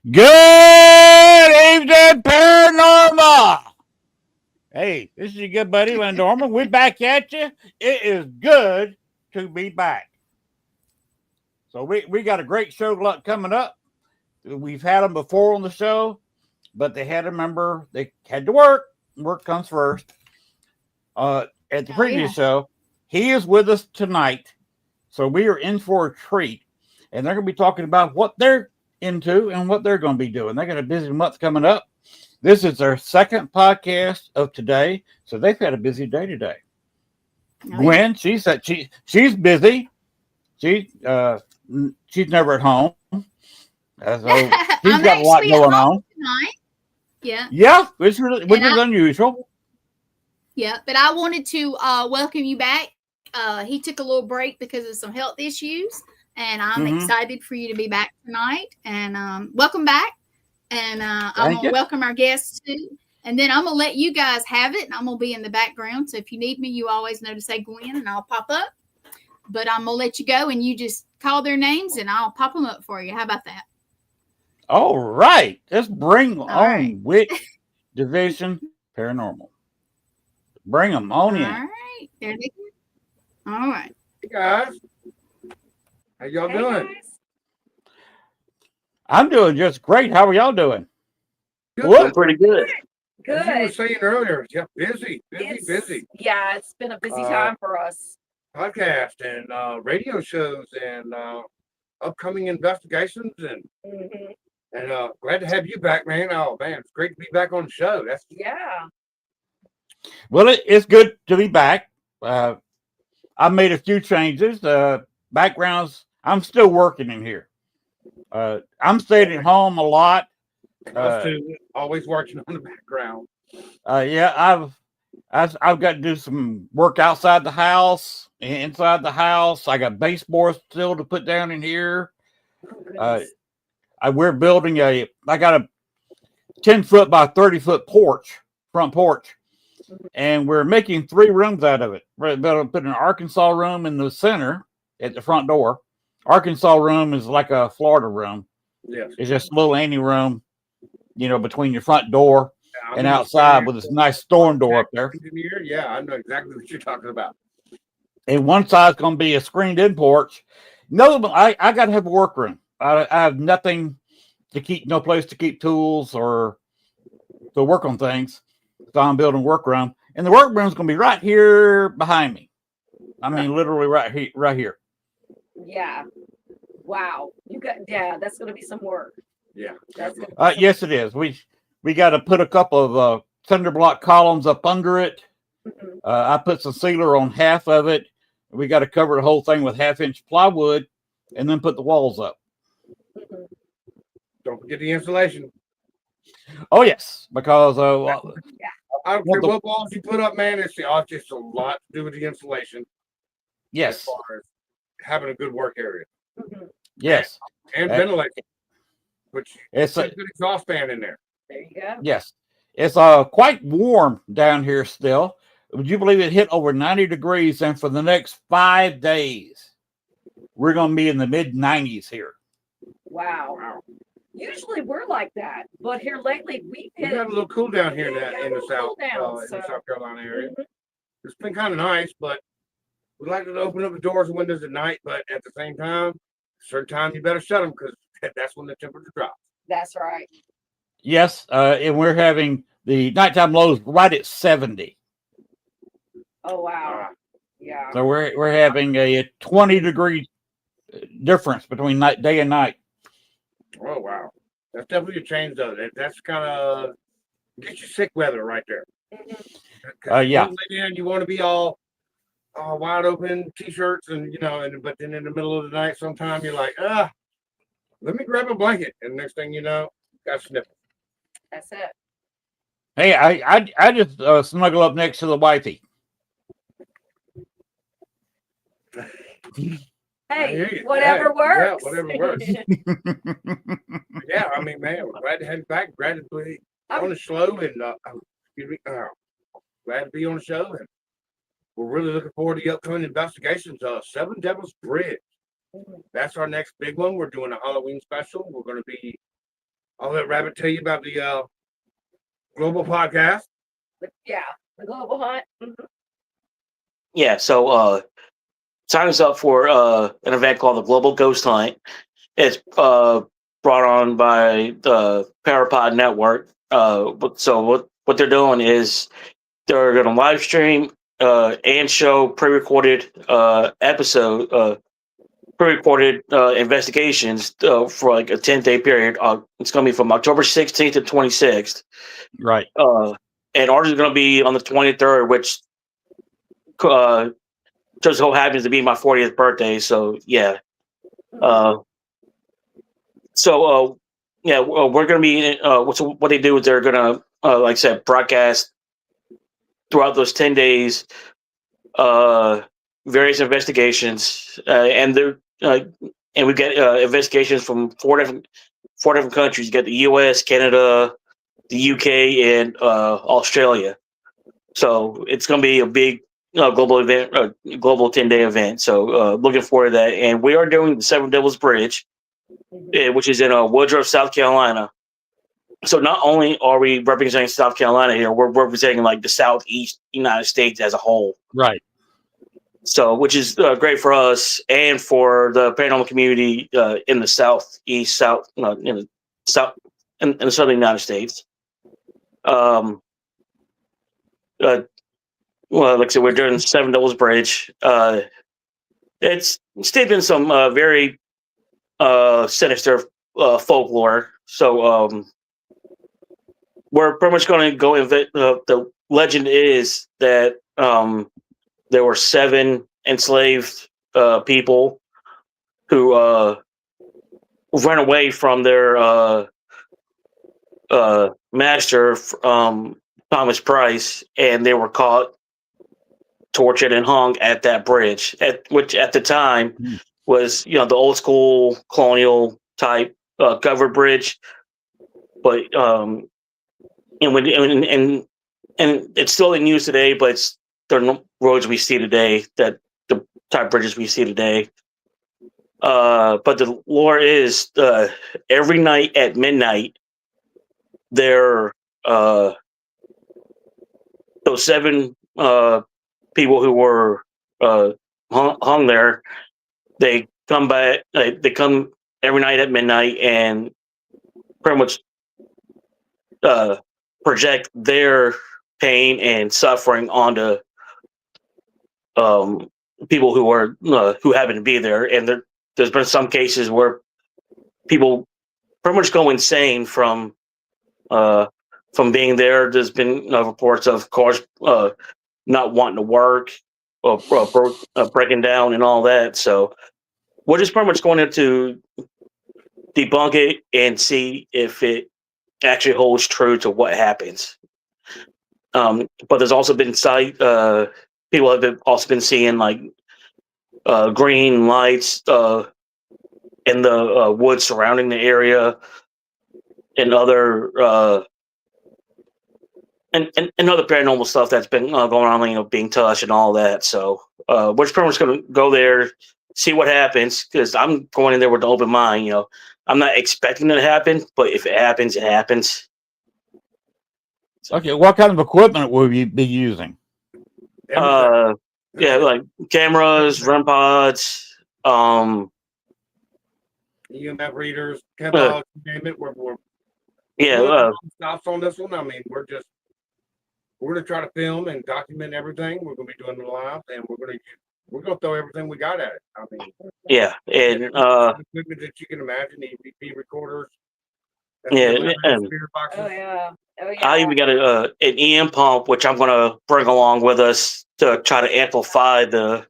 Good evening, Paranormal. Hey, this is your good buddy, Len Dorman. We're back at you. It is good to be back. So we got a great show coming up. We've had them before on the show, but they had to remember they had to work. Work comes first. At the previous show, he is with us tonight. So we are in for a treat. And they're going to be talking about what they're into and what they're going to be doing. They got a busy month coming up. This is their second podcast of today, so they've had a busy day today. Gwen, she said she's busy. She's never at home, so she's got a lot going on tonight. Yeah, which is unusual. Yeah, but I wanted to welcome you back. He took a little break because of some health issues, and I'm excited for you to be back tonight. And welcome back. And I'm going to welcome our guests too. And then I'm going to let you guys have it, and I'm going to be in the background. So if you need me, you always know to say Gwen, and I'll pop up. But I'm going to let you go, and you just call their names, and I'll pop them up for you. How about that? All right. Let's bring on Witch Division Paranormal. Bring them on in. All right. There they go. All right. Hey, guys. How y'all doing? Guys. I'm doing just great. How are y'all doing? Good. Pretty good. Good. As you were saying earlier, yeah, busy. Yeah, it's been a busy time for us. Podcast and radio shows and upcoming investigations and glad to have you back, man. Oh man, it's great to be back on the show. Well, it's good to be back. I made a few changes. Backgrounds. I'm still working in here. I'm staying at home a lot. Always working on the background. Yeah, I've got to do some work outside the house, inside the house. I got baseboards still to put down in here. We're building I got a 10-foot by 30-foot front porch, and we're making 3 rooms out of it. We're going to put an Arkansas room in the center at the front door. Arkansas room is like a Florida room. Yes. It's just a little ante room, between your front door and outside with this nice storm door up there. Yeah, I know exactly what you're talking about. And one side's going to be a screened-in porch. No, I got to have a workroom. I have nothing to keep, no place to keep tools or to work on things. So I'm building a workroom. And the workroom's going to be right here behind me. I mean, literally right here. Yeah. Wow. That's going to be some work. Yeah. Yes, it is. We got to put a couple of cinder block columns up under it. I put some sealer on half of it. We got to cover the whole thing with 1/2-inch plywood and then put the walls up. Don't forget the insulation. Oh, yes, because I don't care what walls you put up, man. It's just a lot to do with the insulation. Yes. As far as having a good work area. Yes. And ventilation, which it's a good exhaust fan in there. There you go. Yes. It's quite warm down here still. Would you believe it hit over 90 degrees? And for the next 5 days, we're going to be in the mid-90s here. Wow. Usually we're like that, but here lately we got a little cool down here in the South Carolina area. It's been kind of nice, but we like to open up the doors and windows at night. But at the same time, certain time you better shut them because that's when the temperature drops. That's right. Yes, and we're having the nighttime lows right at 70. Oh wow! Yeah. So we're having a 20-degree difference between day and night. Oh wow, that's definitely a change though. That's kind of get you sick weather right there. Yeah. You want to be all wide open t-shirts and but then in the middle of the night, sometime you're like, let me grab a blanket, and next thing you know, got sniffles. That's it. Hey, I just snuggle up next to the wifey. Hey, whatever works. Yeah, whatever works. Yeah, I mean, man, we're glad to have you back. Glad to be on the show, and glad to be on the show, and we're really looking forward to the upcoming investigations. 7 Devils Bridge. That's our next big one. We're doing a Halloween special. We're going to be I'll let Rabbit tell you about the global podcast. Yeah, the global hunt. Yeah, so sign us up for an event called the Global Ghost Hunt. It's brought on by the Parapod Network. So what they're doing is they're going to live stream and show pre-recorded investigations for like a 10-day period. It's going to be from October 16th to 26th. Right. And ours is going to be on the 23rd, which just so happens to be my 40th birthday. So yeah. We're going to be. What they do is they're going to, like I said, broadcast throughout those 10 days, various investigations, and we get investigations from four different countries. You got the U.S., Canada, the U.K., and Australia. So it's going to be a big global event, global 10-day event. So looking forward to that. And we are doing the Seven Devils Bridge, which is in Woodruff, South Carolina. So not only are we representing South Carolina here, we're representing like the Southeast United States as a whole. Right. So, which is great for us and for the paranormal community in the Southeast, in the Southern United States. Well, like I said, we're doing Seven Devils Bridge. It's steeped in some very sinister folklore. So we're pretty much going to go the legend is that there were 7 enslaved people who ran away from their master, Thomas Price, and they were caught, tortured, and hung at that bridge, which at the time was the old school colonial type covered bridge, but and it's still in use today, but there are no roads we see today, that the type bridges we see today. But the lore is every night at midnight, those 7 people who were hung there, they come back. They come every night at midnight and pretty much project their pain and suffering onto people who happen to be there. And there's been some cases where people pretty much go insane from being there. There's been reports of cars not wanting to work, or breaking down and all that. So we're just pretty much going to debunk it and see if it actually holds true to what happens. But there's also been people have also been seeing like green lights in the woods surrounding the area, and other and other paranormal stuff that's been going on, being touched and all that. So we're just pretty much going to go there, see what happens, because I'm going in there with an open mind. I'm not expecting it to happen, but if it happens, it happens. Okay, what kind of equipment will you be using? Yeah, like cameras, REM pods, EMF readers, catalogs, you name it. We're stops on this one. I mean, we're gonna try to film and document everything. We're gonna be doing it live, and we're gonna throw everything we got at it. I mean, yeah, and equipment that you can imagine, EVP recorders. Oh yeah. I even got an EM pump, which I'm gonna bring along with us to try to amplify the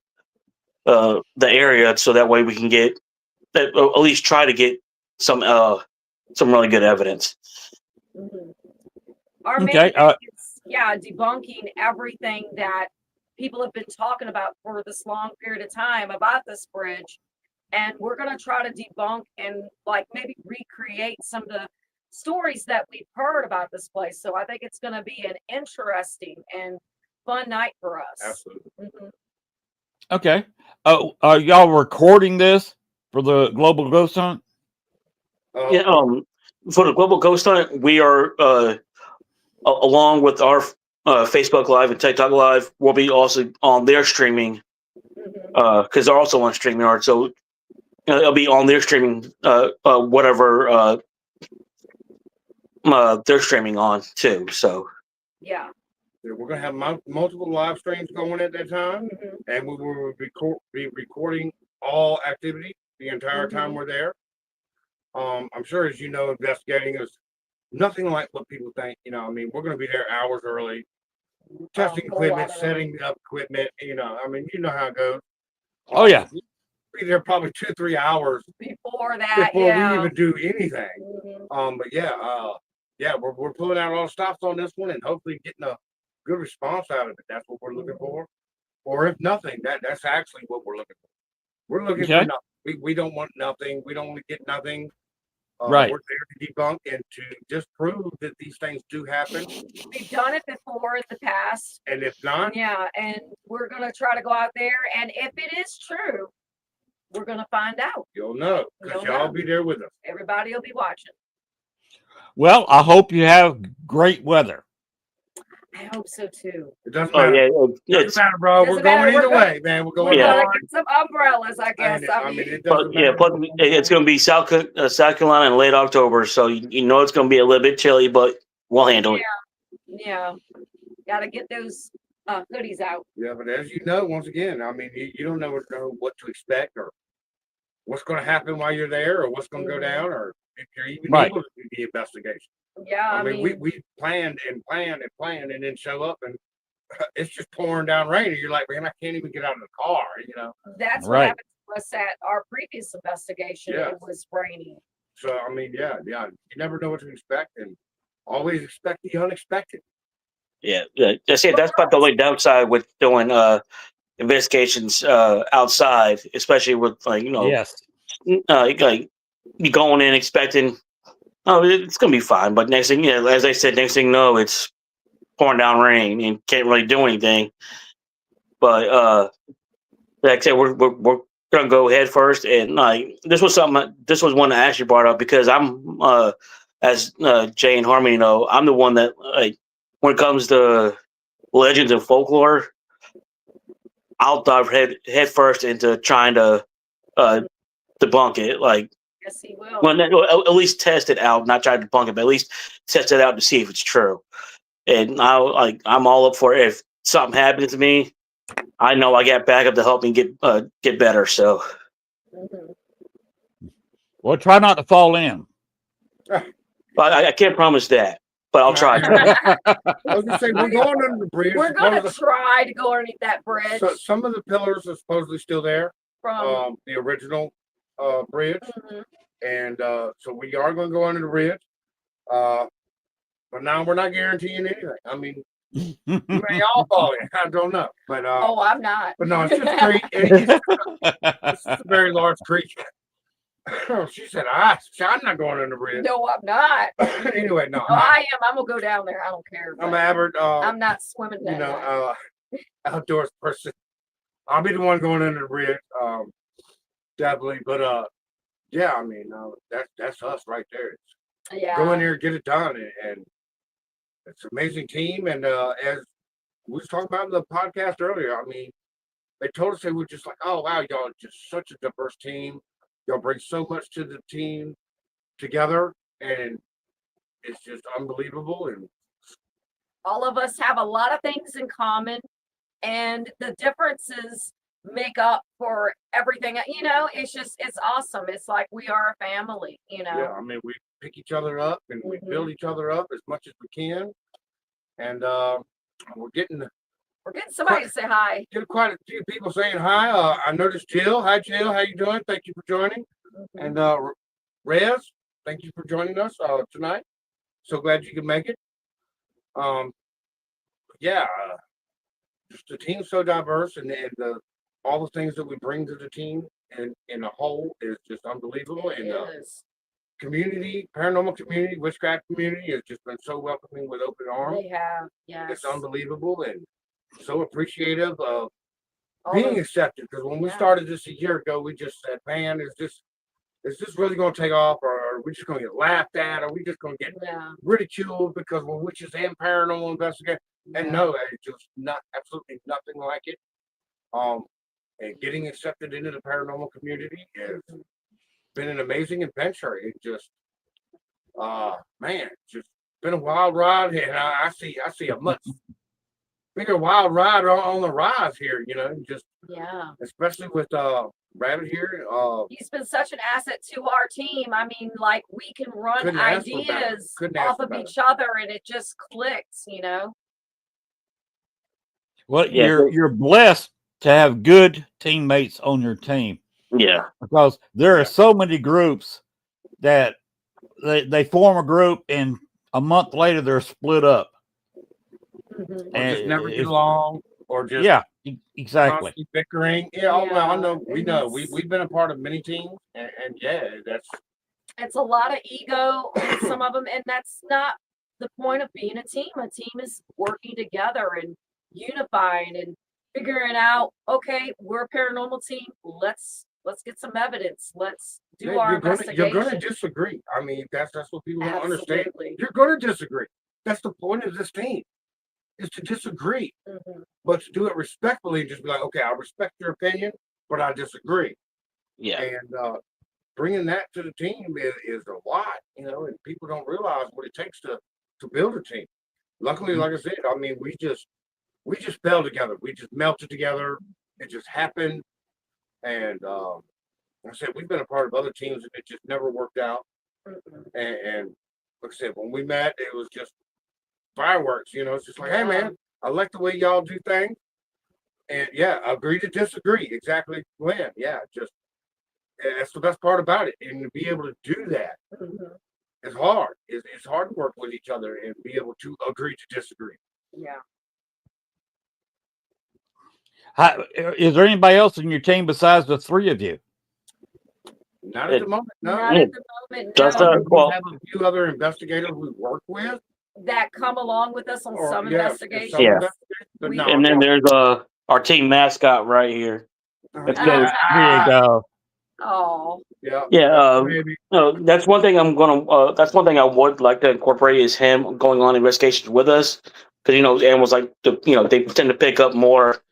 area, so that way we can get at least try to get some really good evidence. Mm-hmm. Our main Okay. thing is, debunking everything that people have been talking about for this long period of time about this bridge, and we're going to try to debunk and like maybe recreate some of the stories that we've heard about this place. So I think it's going to be an interesting and fun night for us. Absolutely. Mm-hmm. Okay. Are y'all recording this for the Global Ghost Hunt? for the Global Ghost Hunt, we are along with our Facebook Live and TikTok Live. We'll be also on their streaming because they're also on StreamYard. So it'll be on their streaming whatever they're streaming on too. So Yeah. We're gonna have multiple live streams going at that time, and we will be recording all activity the entire time we're there. I'm sure, as you know, investigating is nothing like what people think. You know, I mean, we're gonna be there hours early, testing equipment, setting up equipment. You know, I mean, you know how it goes. Oh yeah. We'll be there probably 2-3 hours Before that, before yeah. we even do anything. But yeah, we're pulling out all stops on this one, and hopefully getting a good response out of it. That's what we're looking for. Or if nothing, that's actually what we're looking for. We're looking for nothing. We don't want nothing. We don't want to get nothing. Right. We're there to debunk and to just prove that these things do happen. We've done it before in the past. And if not, yeah, and we're gonna try to go out there, and if it is true, we're gonna find out. you'll know because y'all be there with us. Everybody will be watching. Well, I hope you have great weather. I hope so too. It doesn't matter. Doesn't matter, bro. We're going either way, man. We're going. We're gonna get some umbrellas, I guess. I mean, it but doesn't yeah, matter. plus it's going to be South Carolina in late October, so you know it's going to be a little bit chilly, but we'll handle it. Yeah, gotta get those hoodies out. Yeah, but as you know, once again, I mean, you don't know what to expect or what's going to happen while you're there, or what's going to go down, or if you're even able to do the investigation. Yeah, I mean, we planned and planned and planned, and then show up, and it's just pouring down rain, and you're like, man, I can't even get out of the car, you know. That's what happened to us at our previous investigation. Yeah. It was raining. So I mean, yeah, you never know what to expect, and always expect the unexpected. Yeah, that's it. That's about the only downside with doing investigations outside, especially with like like you going in expecting, oh, it's gonna be fine, but next thing, as I said, next thing you know, it's pouring down rain and can't really do anything. But like I said, we're gonna go head first, and like this was one that Ashley brought up because I'm as Jay and Harmony know, I'm the one that like when it comes to legends and folklore, I'll dive head first into trying to debunk it. Like, yes, he will. Well, at least test it out, not try to debunk it, but at least test it out to see if it's true. And I'm all up for it. If something happens to me, I know I got backup to help me get better. So, well, try not to fall in. But I can't promise that, but I'll try. I was gonna say we're going under the bridge. We're gonna try to go underneath that bridge. So some of the pillars are supposedly still there From the original bridge, and so we are going to go under the bridge. But now we're not guaranteeing anything. I mean, you may all fall in. I don't know, but oh, I'm not. But no, it's just a creek. It's a very large creek. She said, I'm not going under the bridge. No, I'm not. Anyway, no. I am. I'm gonna go down there. I don't care. I'm Albert. I'm not swimming that. Outdoors person. I'll be the one going under the bridge. Definitely. But yeah, I mean, that's us right there. Go in there, get it done, and it's an amazing team. And as we was talking about in the podcast earlier, I mean, they told us they were just like, oh wow, y'all are just such a diverse team. Y'all bring so much to the team together, and it's just unbelievable. And all of us have a lot of things in common, and the differences make up for everything. You know, it's awesome. It's like we are a family. You know. Yeah, I mean, we pick each other up and we build each other up as much as we can, and we're getting somebody to say hi. Get quite a few people saying hi. I noticed Jill. Hi, Jill. How you doing? Thank you for joining. And Rez, thank you for joining us tonight. So glad you could make it. Yeah, just the team's so diverse, and all the things that we bring to the team and in a whole is just unbelievable. And community, paranormal community, witchcraft community has just been so welcoming with open arms. They have, yes. It's unbelievable and so appreciative of being accepted. Because when we started this a year ago, we just said, man, is this really going to take off, or are we just going to get laughed at? Or are we just going to get ridiculed because we're witches and paranormal investigators? And no, it's just not absolutely nothing like it. And getting accepted into the paranormal community has been an amazing adventure. It just, man, just been a wild ride, and I see a much bigger wild ride on the rise here. You know, just especially with Rabbit here. He's been such an asset to our team. I mean, like we can run ideas off of each other, and it just clicks. You know. Well, you're blessed to have good teammates on your team. Yeah. Because there are so many groups that they form a group and a month later they're split up. Or just never get along, or just exactly bickering. Well, I know we know we've been a part of many teams, and it's a lot of ego in some of them, and that's not the point of being a team. A team is working together and unifying and figuring out, okay, we're a paranormal team. Let's get some evidence. Let's do our investigation. You're going to disagree. I mean, that's what people don't understand. You're going to disagree. That's the point of this team, is to disagree, but to do it respectfully. Just be like, okay, I respect your opinion, but I disagree. Yeah. And bringing that to the team is a lot, you know, and people don't realize what it takes to build a team. Luckily, like I said, I mean, we just fell together. We just melted together. It just happened. And like I said, we've been a part of other teams and it just never worked out. And like I said, when we met, it was just fireworks. You know, it's just like, hey, man, I like the way y'all do things. And agree to disagree. Exactly, Glenn. That's the best part about it. And to be able to do that is hard. It's hard to work with each other and be able to agree to disagree. Yeah. Is there anybody else in your team besides the three of you? Not at the moment. No. Not at the moment. Just we have a few other investigators we work with that come along with us on some investigations. But no, and then there's our team mascot right here. Let's go. Here you go. Oh. That's one thing that's one thing I would like to incorporate is him going on investigations with us, because animals like they tend to pick up more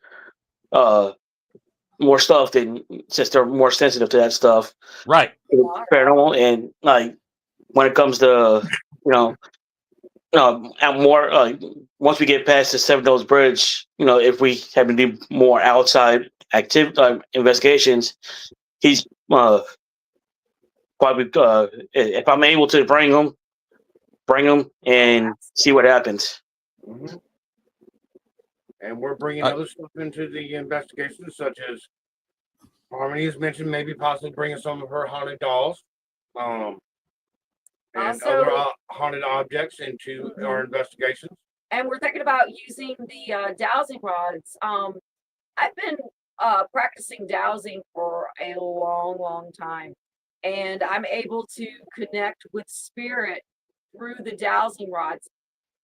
stuff than since they're more sensitive to that stuff. Right. Paranormal, and like when it comes to and more once we get past the Seven Hills Bridge, if we have to do more outside investigations, he's probably if I'm able to bring him and see what happens. And we're bringing other stuff into the investigation, such as Harmony has mentioned, maybe possibly bringing some of her haunted dolls, and other haunted objects into our investigations. And we're thinking about using the dowsing rods. I've been practicing dowsing for a long, long time, and I'm able to connect with spirit through the dowsing rods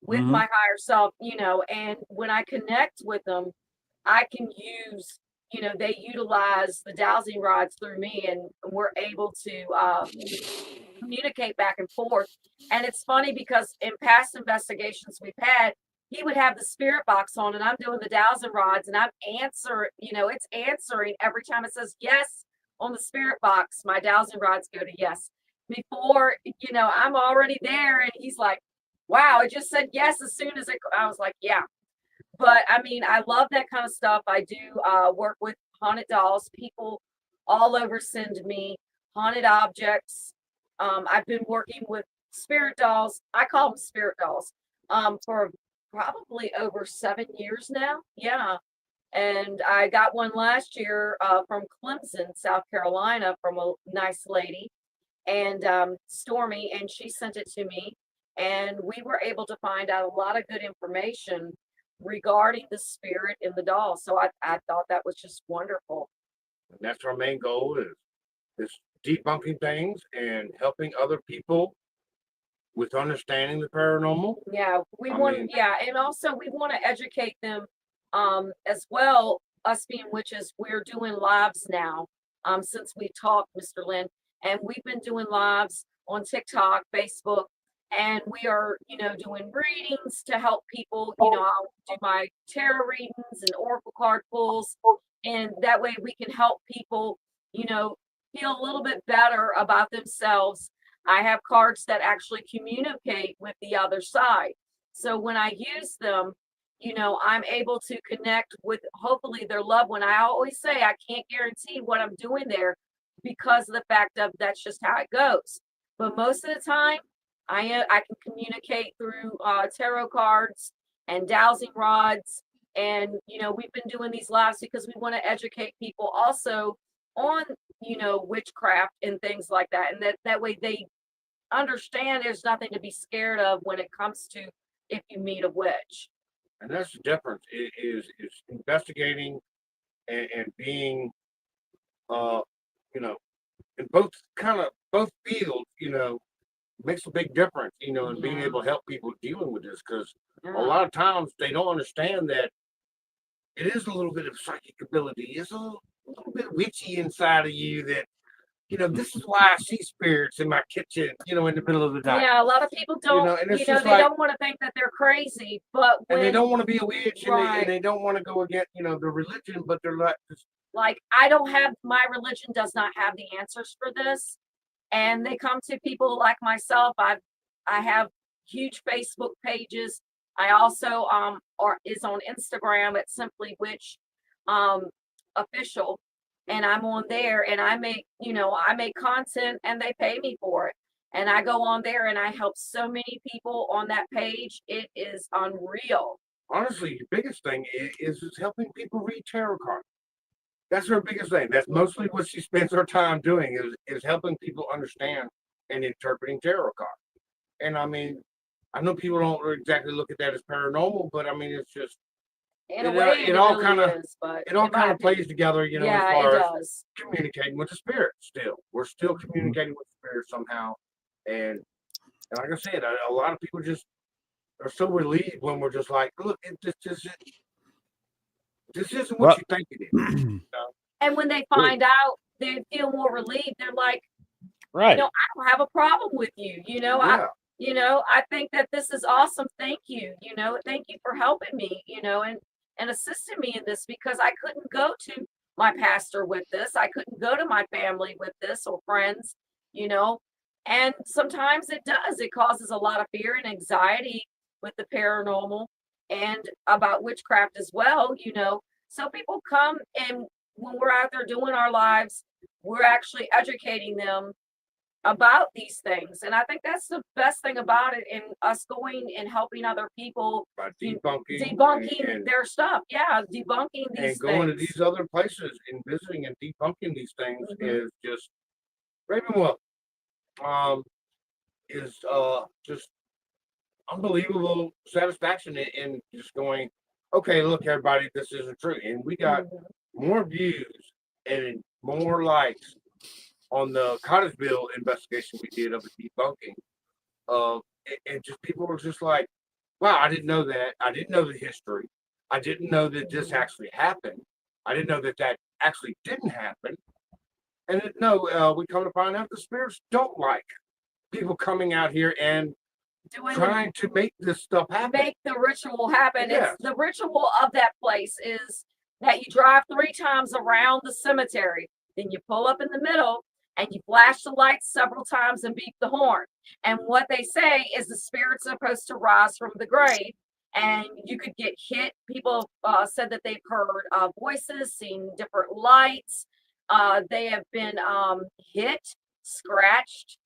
with my higher self, and when I connect with them, I can use, they utilize the dowsing rods through me, and we're able to communicate back and forth. And it's funny because in past investigations we've had, he would have the spirit box on and I'm doing the dowsing rods and I'm answering, it's answering every time it says yes on the spirit box. My dowsing rods go to yes. Before, I'm already there, and he's like, wow, it just said yes as soon as I was like, yeah. But I mean, I love that kind of stuff. I do work with haunted dolls. People all over send me haunted objects. I've been working with spirit dolls. I call them spirit dolls for probably over 7 years now. Yeah. And I got one last year from Clemson, South Carolina, from a nice lady, and Stormy, and she sent it to me. And we were able to find out a lot of good information regarding the spirit in the doll. So I thought that was just wonderful. And that's our main goal is debunking things and helping other people with understanding the paranormal. Yeah, and also we want to educate them as well. Us being witches, we're doing lives now. Since we talked, Mr. Len, and we've been doing lives on TikTok, Facebook, and we are, doing readings to help people. I'll do my tarot readings and oracle card pulls, and that way we can help people, feel a little bit better about themselves. I have cards that actually communicate with the other side. So when I use them, I'm able to connect with hopefully their loved one. I always say I can't guarantee what I'm doing there because of the fact of that's just how it goes. But most of the time, I can communicate through tarot cards and dowsing rods. And, we've been doing these lives because we want to educate people also on, witchcraft and things like that. And that way they understand there's nothing to be scared of when it comes to if you meet a witch. And that's the difference is investigating and being, in both fields, makes a big difference, in being able to help people dealing with this. Because a lot of times they don't understand that it is a little bit of psychic ability. It's a little bit witchy inside of you that, this is why I see spirits in my kitchen, in the middle of the night. Yeah, a lot of people don't, and it's they just like, don't want to think that they're crazy, but and they don't want to be a witch, Right. and they don't want to go against, the religion, but they're like, I don't have, my religion does not have the answers for this. And they come to people like myself. I have huge Facebook pages. I also is on Instagram at Simply Witch Official, and I'm on there, and I make content, and they pay me for it. And I go on there and I help so many people on that page. It is unreal. Honestly, the biggest thing is helping people read tarot cards. That's her biggest thing. That's mostly what she spends her time doing is helping people understand and interpreting tarot cards. And I mean, I know people don't exactly look at that as paranormal, but I mean, it's just In a way, it all kind of plays together, Yeah, as far it as does. communicating with the spirit. Still, we're still communicating with the spirit somehow. And like I said, a lot of people just are so relieved when we're just like, look, this isn't what you think it is. And when they find out, they feel more relieved. They're like, Right. I don't have a problem with you. Yeah. I think that this is awesome. Thank you. Thank you for helping me, and assisting me in this, because I couldn't go to my pastor with this. I couldn't go to my family with this or friends, and sometimes it does. It causes a lot of fear and anxiety with the paranormal and about witchcraft as well, So people come, and when we're out there doing our lives, we're actually educating them about these things. And I think that's the best thing about it, and us going and helping other people By debunking and their stuff. Yeah, debunking these and going to things. these other places and visiting and debunking these things is just Ravenwell. Is just unbelievable satisfaction in just going, okay, look, everybody, this isn't true. And we got more views and more likes on the Cottageville investigation we did of the debunking. And just people were just like, wow, I didn't know that. I didn't know the history. I didn't know that this actually happened. I didn't know that actually didn't happen. And we come to find out the spirits don't like people coming out here and trying to make this stuff happen. Make the ritual happen. Yes. It's the ritual of that place is that you drive 3 times around the cemetery, then you pull up in the middle and you flash the lights several times and beep the horn. And what they say is the spirit's supposed to rise from the grave, and you could get hit. People said that they've heard voices, seen different lights. They have been hit, scratched.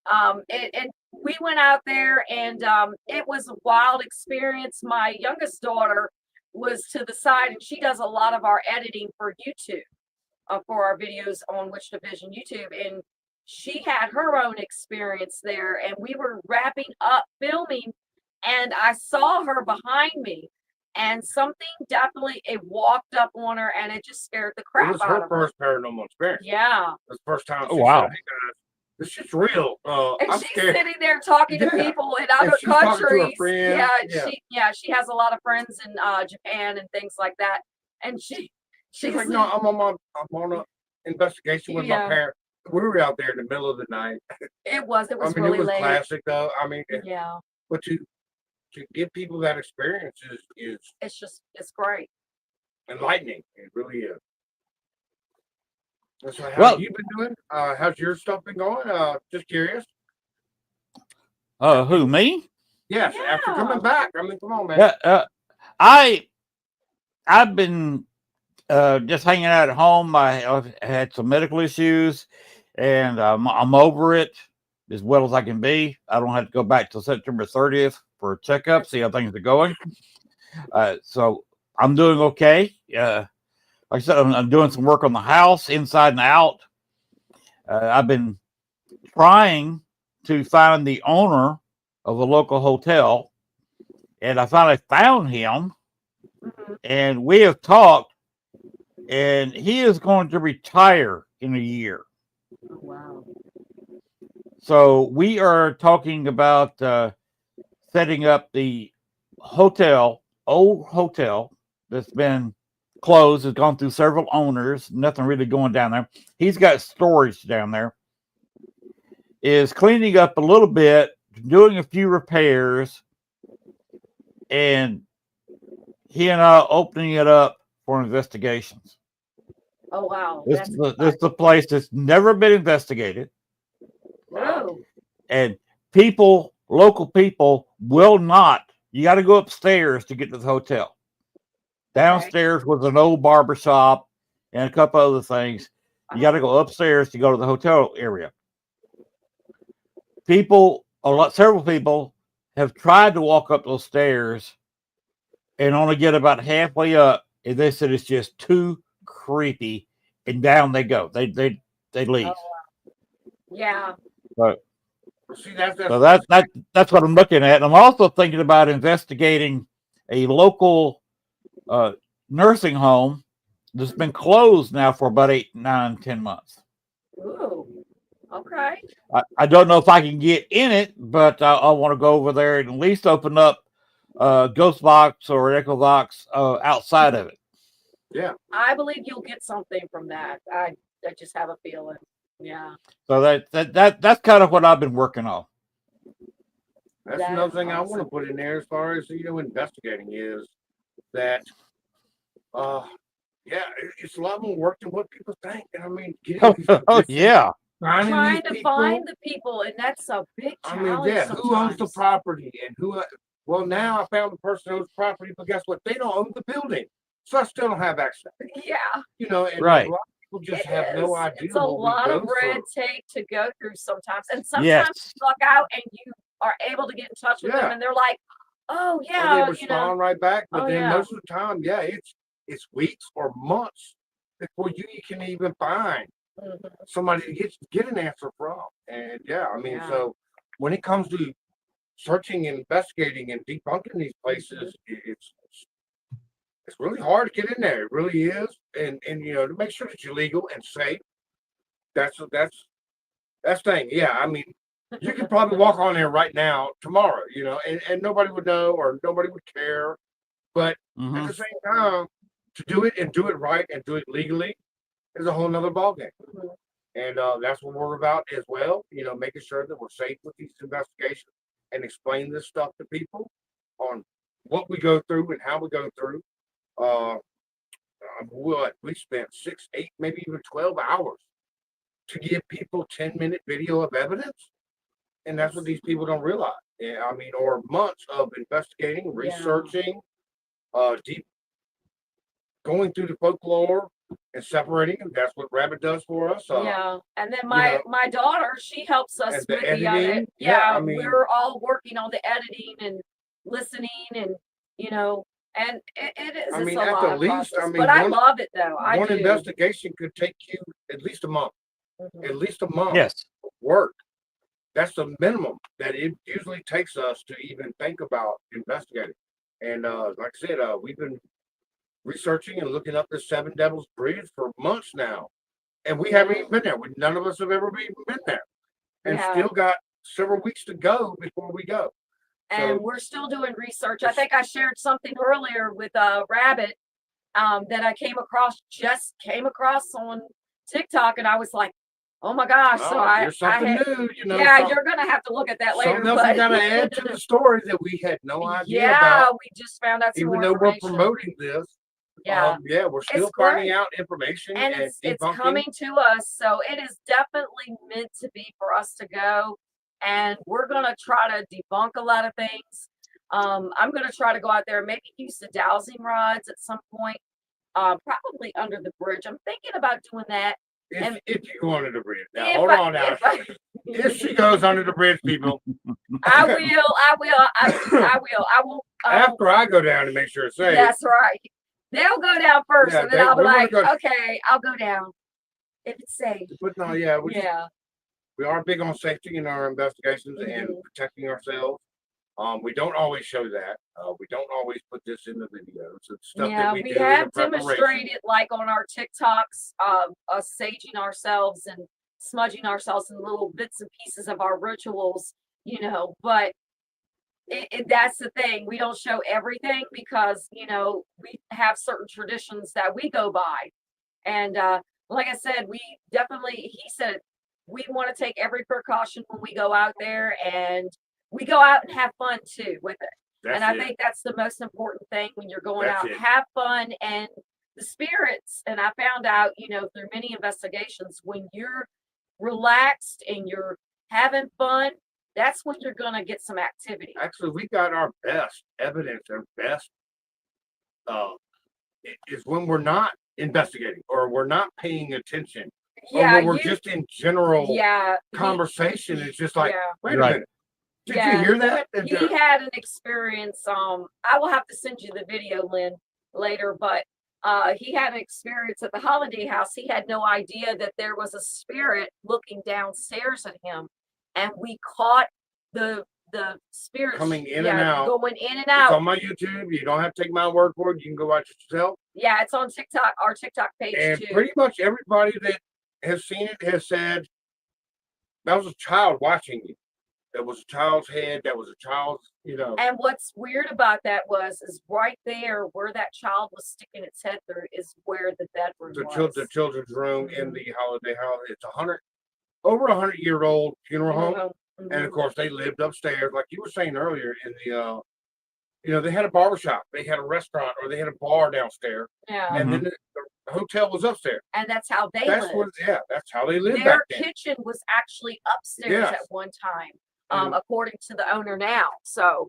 And we went out there, and it was a wild experience. My youngest daughter was to the side, and she does a lot of our editing for YouTube, for our videos on Witch Division YouTube. And she had her own experience there, and we were wrapping up filming, and I saw her behind me, and something definitely, it walked up on her, and it just scared the crap out of her. It was her first paranormal experience. Yeah. The first time she said, hey guys, this shit's real. And I'm she's scared. sitting there talking to people in other she's talking to her countries. friends. She has a lot of friends in Japan and things like that. And she's like, no, I'm on an investigation with my we were out there in the middle of the night. It was I mean, really it was late. classic though. I mean, Yeah, but to give people that experience is it's great. enlightening. It really is. So how Well, you been doing? How's your stuff been going? Just curious. who, me? Yes, after Yeah. coming back. I mean, come on, man. Yeah, I've been just hanging out at home. I had some medical issues, and I'm over it as well as I can be. I don't have to go back till September 30th for a checkup, see how things are going. So I'm doing okay. Like I said, I'm doing some work on the house, inside and out. I've been trying to find the owner of a local hotel, and I finally found him, Mhm. and we have talked, and he is going to retire in a year. Oh, wow. So we are talking about setting up the hotel, old hotel that's been closed, has gone through several owners, nothing really going down there. He's got storage down there. Is cleaning up a little bit, doing a few repairs, and he and I are opening it up for investigations. Oh, wow. This That's is a place that's never been investigated, Oh, and local people will not. You got to go upstairs to get to the hotel. Downstairs was an old barber shop and a couple other things. You got to go upstairs to go to the hotel area. Several people have tried to walk up those stairs and only get about halfway up, and they said it's just too creepy, and down they go. They leave. Oh, yeah. But See, so that's what I'm looking at. And I'm also thinking about investigating a local nursing home that's been closed now for about 8, 9, 10 months. Ooh, okay. I don't know if I can get in it, but I want to go over there and at least open up Ghost Box or Echo Box outside of it. Yeah. I believe you'll get something from that. I just have a feeling. Yeah. So that's kind of what I've been working on. That's That another is thing I want to awesome. put in there as far as investigating is that yeah, it's a lot more work than what people think. And I mean, getting these Oh positions, yeah. finding Trying these to people. find the people, and that's a big I challenge. mean, yeah, who owns the sometimes. property and who? Well, now I found the person who owns the property, but guess what? They don't own the building, so I still don't have access. Yeah, And Right. a lot of people just it have no is. idea It's a what we lot go of red through. tape to go through sometimes, and sometimes Yes. you luck out and you are able to get in touch with them, Yeah. and they're like, "Oh Or yeah, they respond right back, but Oh, then yeah. most of the time, yeah, it's weeks or months before you can even find Mhm. somebody to get an answer from. And yeah, I mean, Yeah. so when it comes to searching, investigating, and debunking these places, it's really hard to get in there. It really is, and to make sure that you're legal and safe. That's the thing. Yeah, I mean, you could probably walk on there right now, tomorrow, and nobody would know or nobody would care. But at the Mhm. same time, to do it and do it right and do it legally is a whole nother ballgame. Mhm. And that's what we're about as well. Making sure that we're safe with these investigations and explain this stuff to people on what we go through and how we go through. We spent 6, 8, maybe even 12 hours to give people 10-minute video of evidence. And that's what these people don't realize. Yeah, I mean, or months of investigating, Yeah. researching, deep going through the folklore and separating them. That's what Rabbit does for us. Yeah, and then my daughter, she helps us and the with the editing, edit. yeah, Yeah, I mean- we're all working on the editing and listening, and and it is. I It's mean, a at lot the of least, process, I mean, but I one- love it though. I one do. investigation could take you at least a month. Mhm. At least a month Yes. of work. That's the minimum that it usually takes us to even think about investigating. And like I said, we've been researching and looking up the Seven Devils Bridge for months now, and we haven't even been there. None of us have ever even been there, and Yeah. still got several weeks to go before we go. And So- we're still doing research. I think I shared something earlier with Rabbit that I just came across on TikTok, and I was like, Oh my gosh! So here's something new, yeah, you're gonna have to look at that later. Something else we gotta add to the story that we had no idea about. We just found out some Even more though we're information. promoting this, Yeah, we're still It's finding great. out information and and it's debunking. coming to us, so it is definitely meant to be for us to go, and we're gonna try to debunk a lot of things. I'm gonna try to go out there and maybe use the dowsing rods at some point, probably under the bridge. I'm thinking about doing that. If you go under the bridge. Now, If hold I- on now. if I- If she goes under the bridge, people, I will. after I go down to make sure it's safe. That's right. They'll go down first, Yeah, and then I'll be we're gonna like, go- okay, I'll go down if it's safe. But no, we are big on safety in our investigations and protecting ourselves. We don't always show that. We don't always put this in the videos. It's stuff that we do in have the preparation. demonstrated, like on our TikToks, us saging ourselves and smudging ourselves in little bits and pieces of our rituals, but that's the thing. We don't show everything because, we have certain traditions that we go by. And like I said, he said, we want to take every precaution when we go out there, and we go out and have fun too with it. I think that's the most important thing when you're going out. Have fun, and the spirits. And I found out, through many investigations, when you're relaxed and you're having fun, that's when you're going to get some activity. Actually, we got our best evidence and best is when we're not investigating or we're not paying attention. Or when we're just in general conversation. It's just like, wait a minute. Did you hear that? He had an experience. I will have to send you the video, Len, later, but he had an experience at the Holiday House. He had no idea that there was a spirit looking downstairs at him, and we caught the spirit coming in and out, going in and out. It's on my YouTube. You don't have to take my word for it. You can go watch it yourself. Yeah, it's on TikTok, our TikTok page and too. Pretty much everybody that has seen it has said that was a child watching you. That was a child's head. That was a child's, And what's weird about that is right there where that child was sticking its head through is where the bedroom was. The children's room in the Holiday House. It's over 100-year-old funeral home. And of course, they lived upstairs, like you were saying earlier. In the, they had a barbershop, they had a restaurant, or they had a bar downstairs. Yeah. And then the hotel was upstairs. And that's how they lived. That's how they lived. Their back then. kitchen was actually upstairs at one time, according to the owner now. So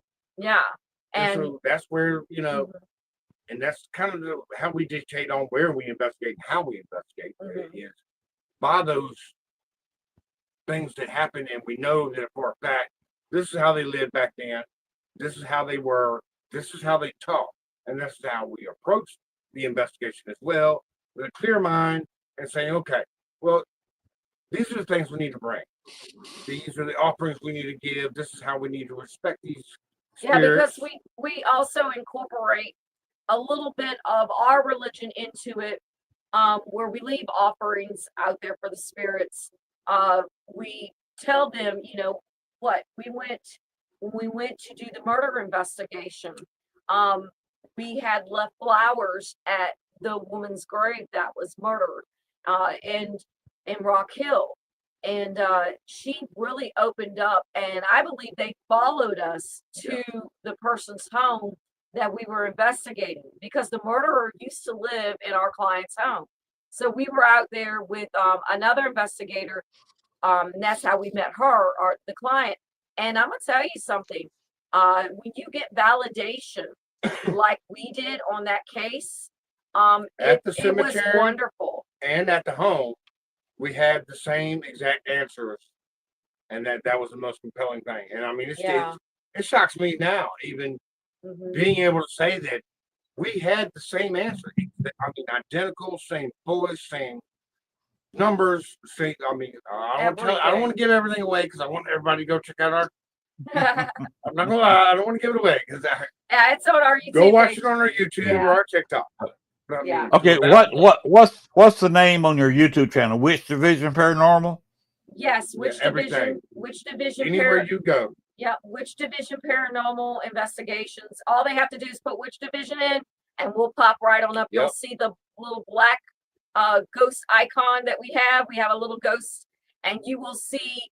and so that's where and that's kind of how we dictate on where we investigate, and how we investigate is by those things that happen, and we know that for a fact this is how they lived back then, this is how they were, this is how they talk, and that's how we approach the investigation as well, with a clear mind and saying, okay, well, these are the things we need to bring, these are the offerings we need to give, this is how we need to respect these spirits. Because we also incorporate a little bit of our religion into it, where we leave offerings out there for the spirits. We tell them, what when we went to do the murder investigation, we had left flowers at the woman's grave that was murdered, in Rock Hill. And she really opened up, and I believe they followed us to the person's home that we were investigating, because the murderer used to live in our client's home. So we were out there with another investigator, and that's how we met her, or the client. And I'm gonna tell you something. When you get validation like we did on that case, at the cemetery, it was wonderful. And at the home, we had the same exact answers, and that was the most compelling thing. And I mean, it shocks me now, even being able to say that we had the same answer. I mean, identical, same voice, same numbers. Same. I mean, I don't want to give everything away because I want everybody to go check out our. I'm not gonna lie, I don't want to give it away because it's on our YouTube. Go watch it on our YouTube or our TikTok. Okay, what's the name on your YouTube channel? Which Division Paranormal? Yes, which division? Which division? Anywhere you go. Yeah, which division Paranormal Investigations. All they have to do is put which division in, and we'll pop right on up. You'll see the little black ghost icon that we have. We have a little ghost, and you will see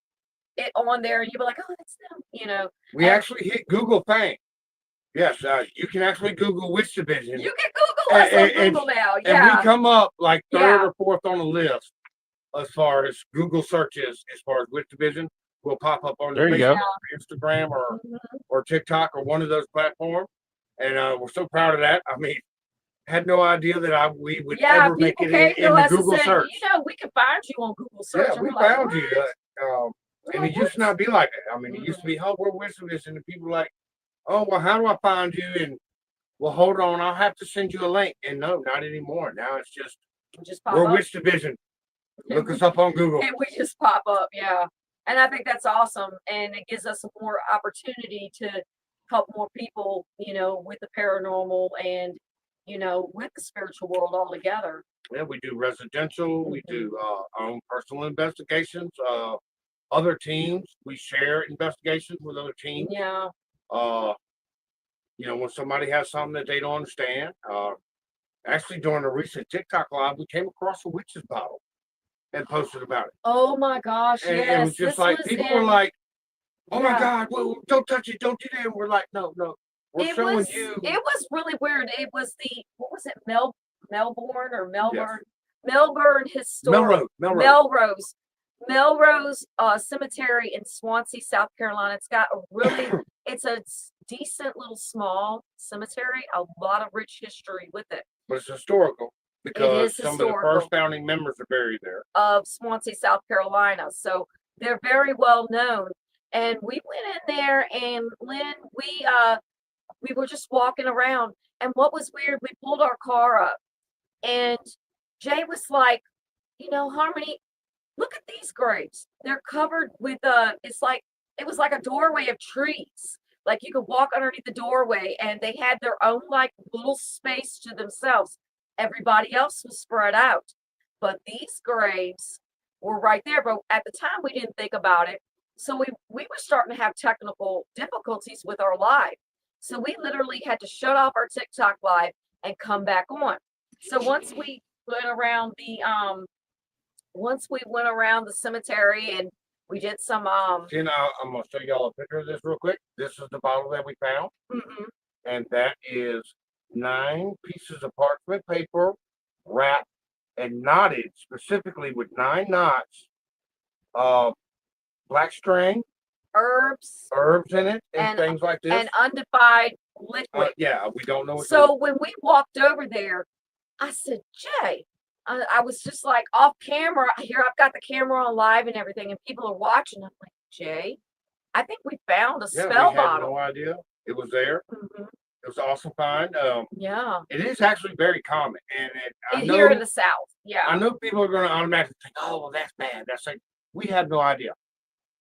it on there, and you'll be like, oh, that's them, you know. We actually hit Google Fame. Yes, you can actually Google Witch Division. You can Google us on Google now. And Yeah. we come up like third or fourth on the list as far as Google searches, as far as Witch Division. We'll pop up on Instagram or TikTok or one of those platforms. And we're so proud of that. I mean, had no idea that we would ever make it in the Google search. You know, we can find you on Google search. Yeah, we found you. And it used to not be like that. I mean, it used to be, oh, we're Witch Division. And people like, oh, well, how do I find you? And well, hold on, I'll have to send you a link. And no, not anymore. Now it's just we're Witch Division. Look us up on Google. And we just pop up, yeah. And I think that's awesome. And it gives us more opportunity to help more people, you know, with the paranormal and, you know, with the spiritual world altogether. Yeah, we do residential. We do our own personal investigations. Other teams, we share investigations with other teams. Yeah. You know, when somebody has something that they don't understand. Actually, during a recent TikTok live, we came across a witch's bottle and posted about it. Oh my gosh! And yes, it was just like people were like, "Oh my God, well, don't touch it, don't do that." And we're like, "No, we're showing you." It was really weird. It was what was it, Melbourne or Melbourne? Yes. Melbourne Historic Melrose Cemetery in Swansea, South Carolina. It's got it's a decent little small cemetery, a lot of rich history with it. But it's historical because some of the first founding members are buried there. Of Swansea, South Carolina. So they're very well known. And we went in there, and Len, we were just walking around, and what was weird, we pulled our car up, and Jay was like, you know, Harmony, look at these graves. They're covered with it was like a doorway of trees. Like you could walk underneath the doorway, and they had their own like little space to themselves. Everybody else was spread out, but these graves were right there. But at the time, we didn't think about it. So we were starting to have technical difficulties with our live. So we literally had to shut off our TikTok live and come back on. So once we went around the cemetery and we did some See, now I'm gonna show y'all a picture of this real quick. This is the bottle that we found. And that is 9 pieces of parchment paper wrapped and knotted specifically with 9 knots of black string, herbs in it, and things like this, and undefined liquid. Yeah, we don't know what. So when we walked over there, I said, Jay, I was just like off camera. Here, I've got the camera on live and everything, and people are watching. I'm like, Jay, I think we found a spell bottle. No idea it was there. It was awesome find. Yeah, it is actually very common, and I know, here in the South. Yeah, I know people are going to automatically think, "Oh, well, that's bad." That's like we have no idea.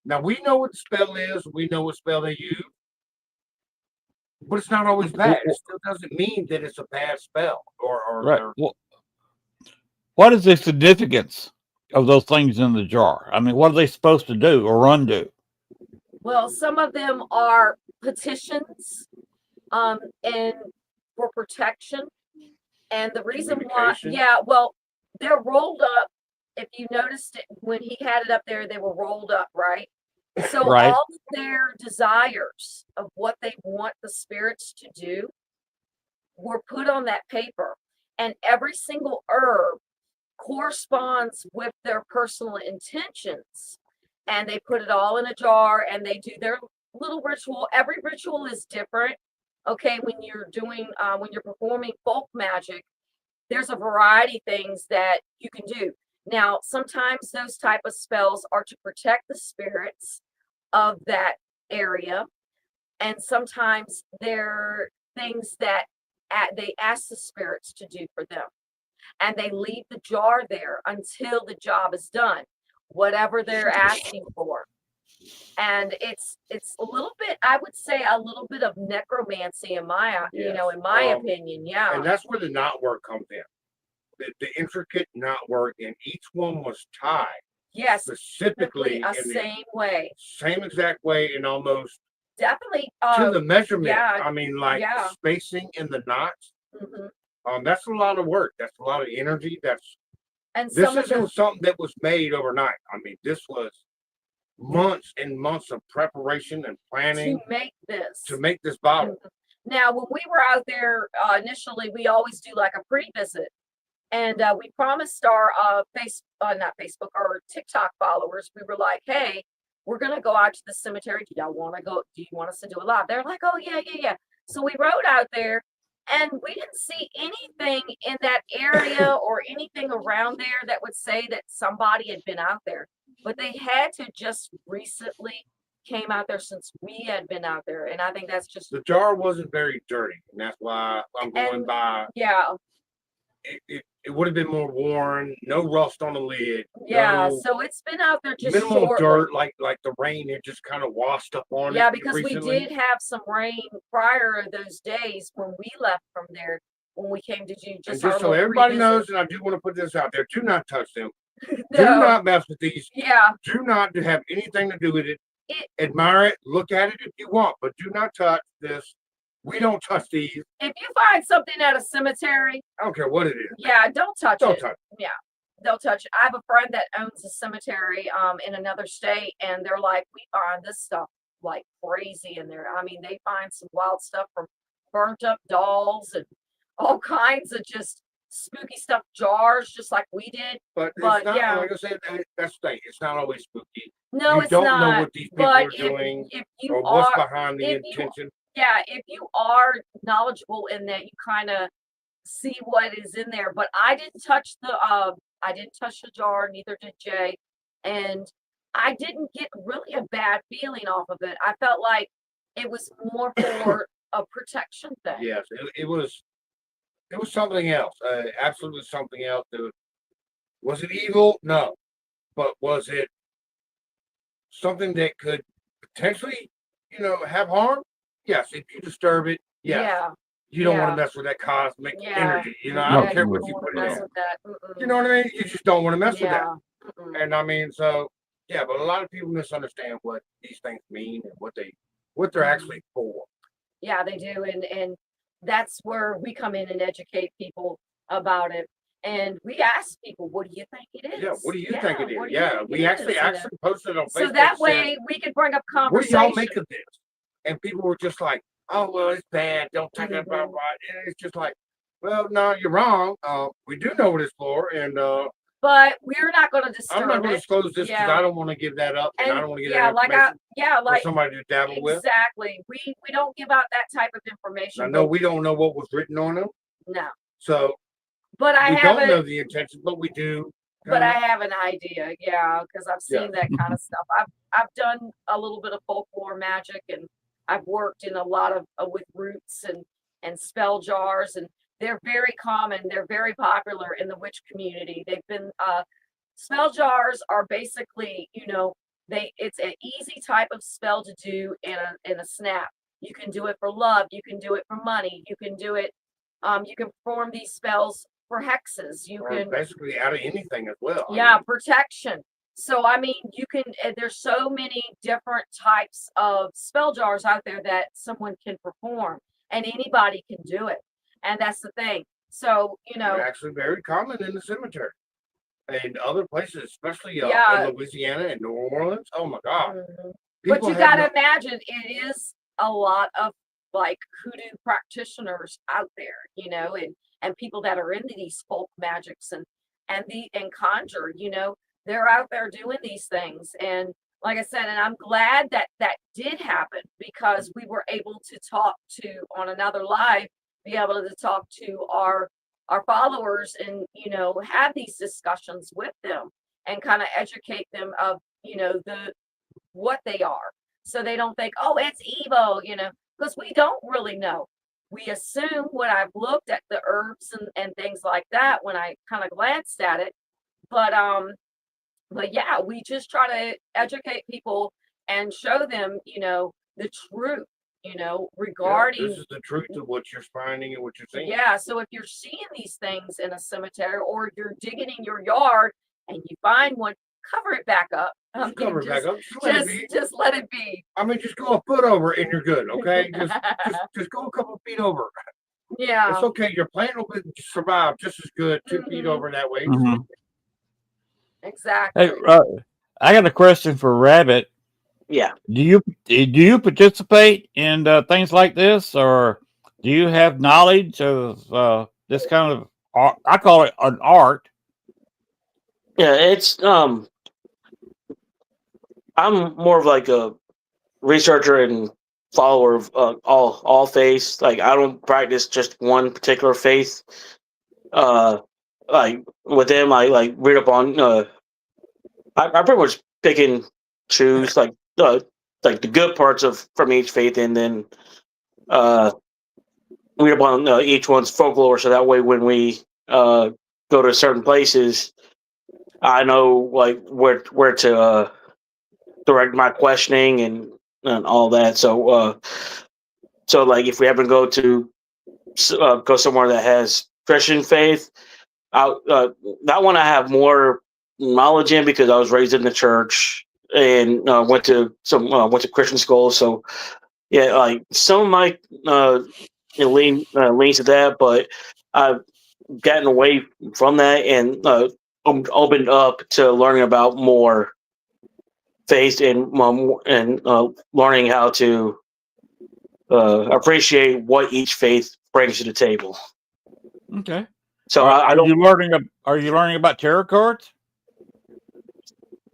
Now we know what the spell is. We know what spell they use, but it's not always bad. It still doesn't mean that it's a bad spell. Right. Well, what is the significance of those things in the jar? I mean, what are they supposed to do or undo? Well, some of them are petitions, and for protection. And the reason why, they're rolled up. If you noticed it when he had it up there, they were rolled up, right? So all of their desires of what they want the spirits to do were put on that paper. And every single herb corresponds with their personal intentions. And they put it all in a jar, and they do their little ritual. Every ritual is different. Okay, when you're performing folk magic, there's a variety of things that you can do. Now, sometimes those type of spells are to protect the spirits of that area. And sometimes they're things that they ask the spirits to do for them. And they leave the jar there until the job is done, whatever they're asking for. And it's a little bit, I would say, a little bit of necromancy in my opinion. Yeah. And that's where the knot work comes in. The intricate knot work, and each one was tied. Yes. Specifically same exact way, and almost definitely to the measurement. Yeah, I mean, spacing in the knots. That's a lot of work. That's a lot of energy. And This some of isn't the something that was made overnight. I mean, this was months and months of preparation and planning to make this. to make this bottle. Now, when we were out there initially, we always do like a pre-visit, and we promised our not Facebook, our TikTok followers, we were like, hey, we're gonna go out to the cemetery. Do y'all want to go? Do you want us to do a live? They're like, oh yeah. So we rode out there, and we didn't see anything in that area or anything around there that would say that somebody had been out there. But they had to just recently came out there since we had been out there, and I think that's just The jar wasn't very dirty, and that's why I'm going And- by. yeah. It would have been more worn, no rust on the lid. Yeah, no so it's been out there just minimal shortly. dirt, like the rain had just kind of washed up on it. Yeah, because recently. we did have some rain prior to those days when we left from there, when we came to do And just just our so little everybody pre-visit. knows, and I do want to put this out there: do not touch them. Do No. not mess with these. Yeah, Do not have anything to do with it. It- Admire it, look at it if you want, but do not touch this. We don't touch these. if you find something at a cemetery, I don't care what it is. yeah, don't touch Don't it. touch it. Don't touch it. I have a friend that owns a cemetery in another state, and they're like, we find this stuff like crazy in there. I mean, they find some wild stuff from burnt up dolls and all kinds of just spooky stuff, jars, just like we did. But But, it's not, yeah. like I said, that's the thing. It's not always spooky. No, You it's don't not. know what these people but are doing if you or what's are, behind the if you- intention. yeah, if you are knowledgeable in that, you kind of see what is in there. But I didn't touch the jar, neither did Jay, and I didn't get really a bad feeling off of it. I felt like it was more for a protection thing. Yes, it was something else. Absolutely something else. Was it evil? No. But was it something that could potentially, have harm? Yes. If you disturb it, yes. Yeah, You don't want yeah. to mess with that cosmic Yeah. energy. I yeah, don't care you what don't you wanna put in mess there. with that. You know what I mean? You just don't want to mess with that. Yeah. Mm-mm. And I mean, so yeah, but a lot of people misunderstand what these things mean and what they're actually for. Yeah, they do, and that's where we come in and educate people about it. And we ask people, what do you think it is? Yeah, what do you think it is? what do you Yeah, think we it actually is? And posted it on so Facebook. that said, way we can bring up what do conversation. y'all make of this? And people were just like, oh, well, it's bad. Don't take it, blah, Mhm. blah. And it's just like, well, no, you're wrong. We do know what it's for. And But we're not going to disturb I'm not going to it. disclose this because Yeah. I don't want to give that up. And I don't want to get yeah, that like information for like somebody to dabble with. exactly. We don't give out that type of information. I know but we don't know what was written on them. no, So but I we have don't know a, the intention, but we do. but I have an idea. Yeah, because I've seen that kind of stuff. I've done a little bit of folklore magic, and I've worked in a lot of with roots and spell jars, and they're very common. They're very popular in the witch community. They've been spell jars are basically, it's an easy type of spell to do in a snap. You can do it for love, you can do it for money, you can do it, you can perform these spells for hexes, you Or can, basically out of anything as well. I yeah, mean, protection. So I mean, you can, there's so many different types of spell jars out there that someone can perform, and anybody can do it. And that's the thing. So, they're actually very common in the cemetery and other places, especially Yeah. in Louisiana and New Orleans. Oh my God. mhm. But People you have got to no- imagine it is a lot of like hoodoo practitioners out there, and people that are into these folk magics and conjure, they're out there doing these things. And like I said, and I'm glad that did happen, because we were able to talk to on another live, be able to talk to our followers and have these discussions with them and kind of educate them of what they are, so they don't think, oh, it's evil, because we don't really know. We assume when I've looked at the herbs and things like that, when I kind of glanced at it, but yeah, we just try to educate people and show them, the truth, regarding. This is the truth of what you're finding and what you're seeing. Yeah, so if you're seeing these things in a cemetery, or you're digging in your yard and you find one, cover it back up. Just cover it back up. Just let it be. Just let it be. I mean, just go a foot over and you're good. Okay, just go a couple of feet over. Yeah. It's okay. Your plant will survive just as good 2 feet Mhm. over that way. Mhm. Exactly. Hey, I got a question for Rabbit. Yeah. Do you participate in things like this, or do you have knowledge of this kind of art? I call it an art. Yeah, it's I'm more of like a researcher and follower of all faiths. Like I don't practice just one particular faith. Like with them, I like read up on. I pretty much pick and choose like the good parts of from each faith, and then uh, read up on each one's folklore. So that way, when we go to certain places, I know like where to direct my questioning and all that. So like if we happen to go somewhere that has Christian faith, that one I have more knowledge in because I was raised in the church and went to Christian schools. So yeah, like some of my leans to that, but I've gotten away from that and opened up to learning about more faith and learning how to appreciate what each faith brings to the table. Okay. So Are, I are don't you learning? Are you learning about tarot cards?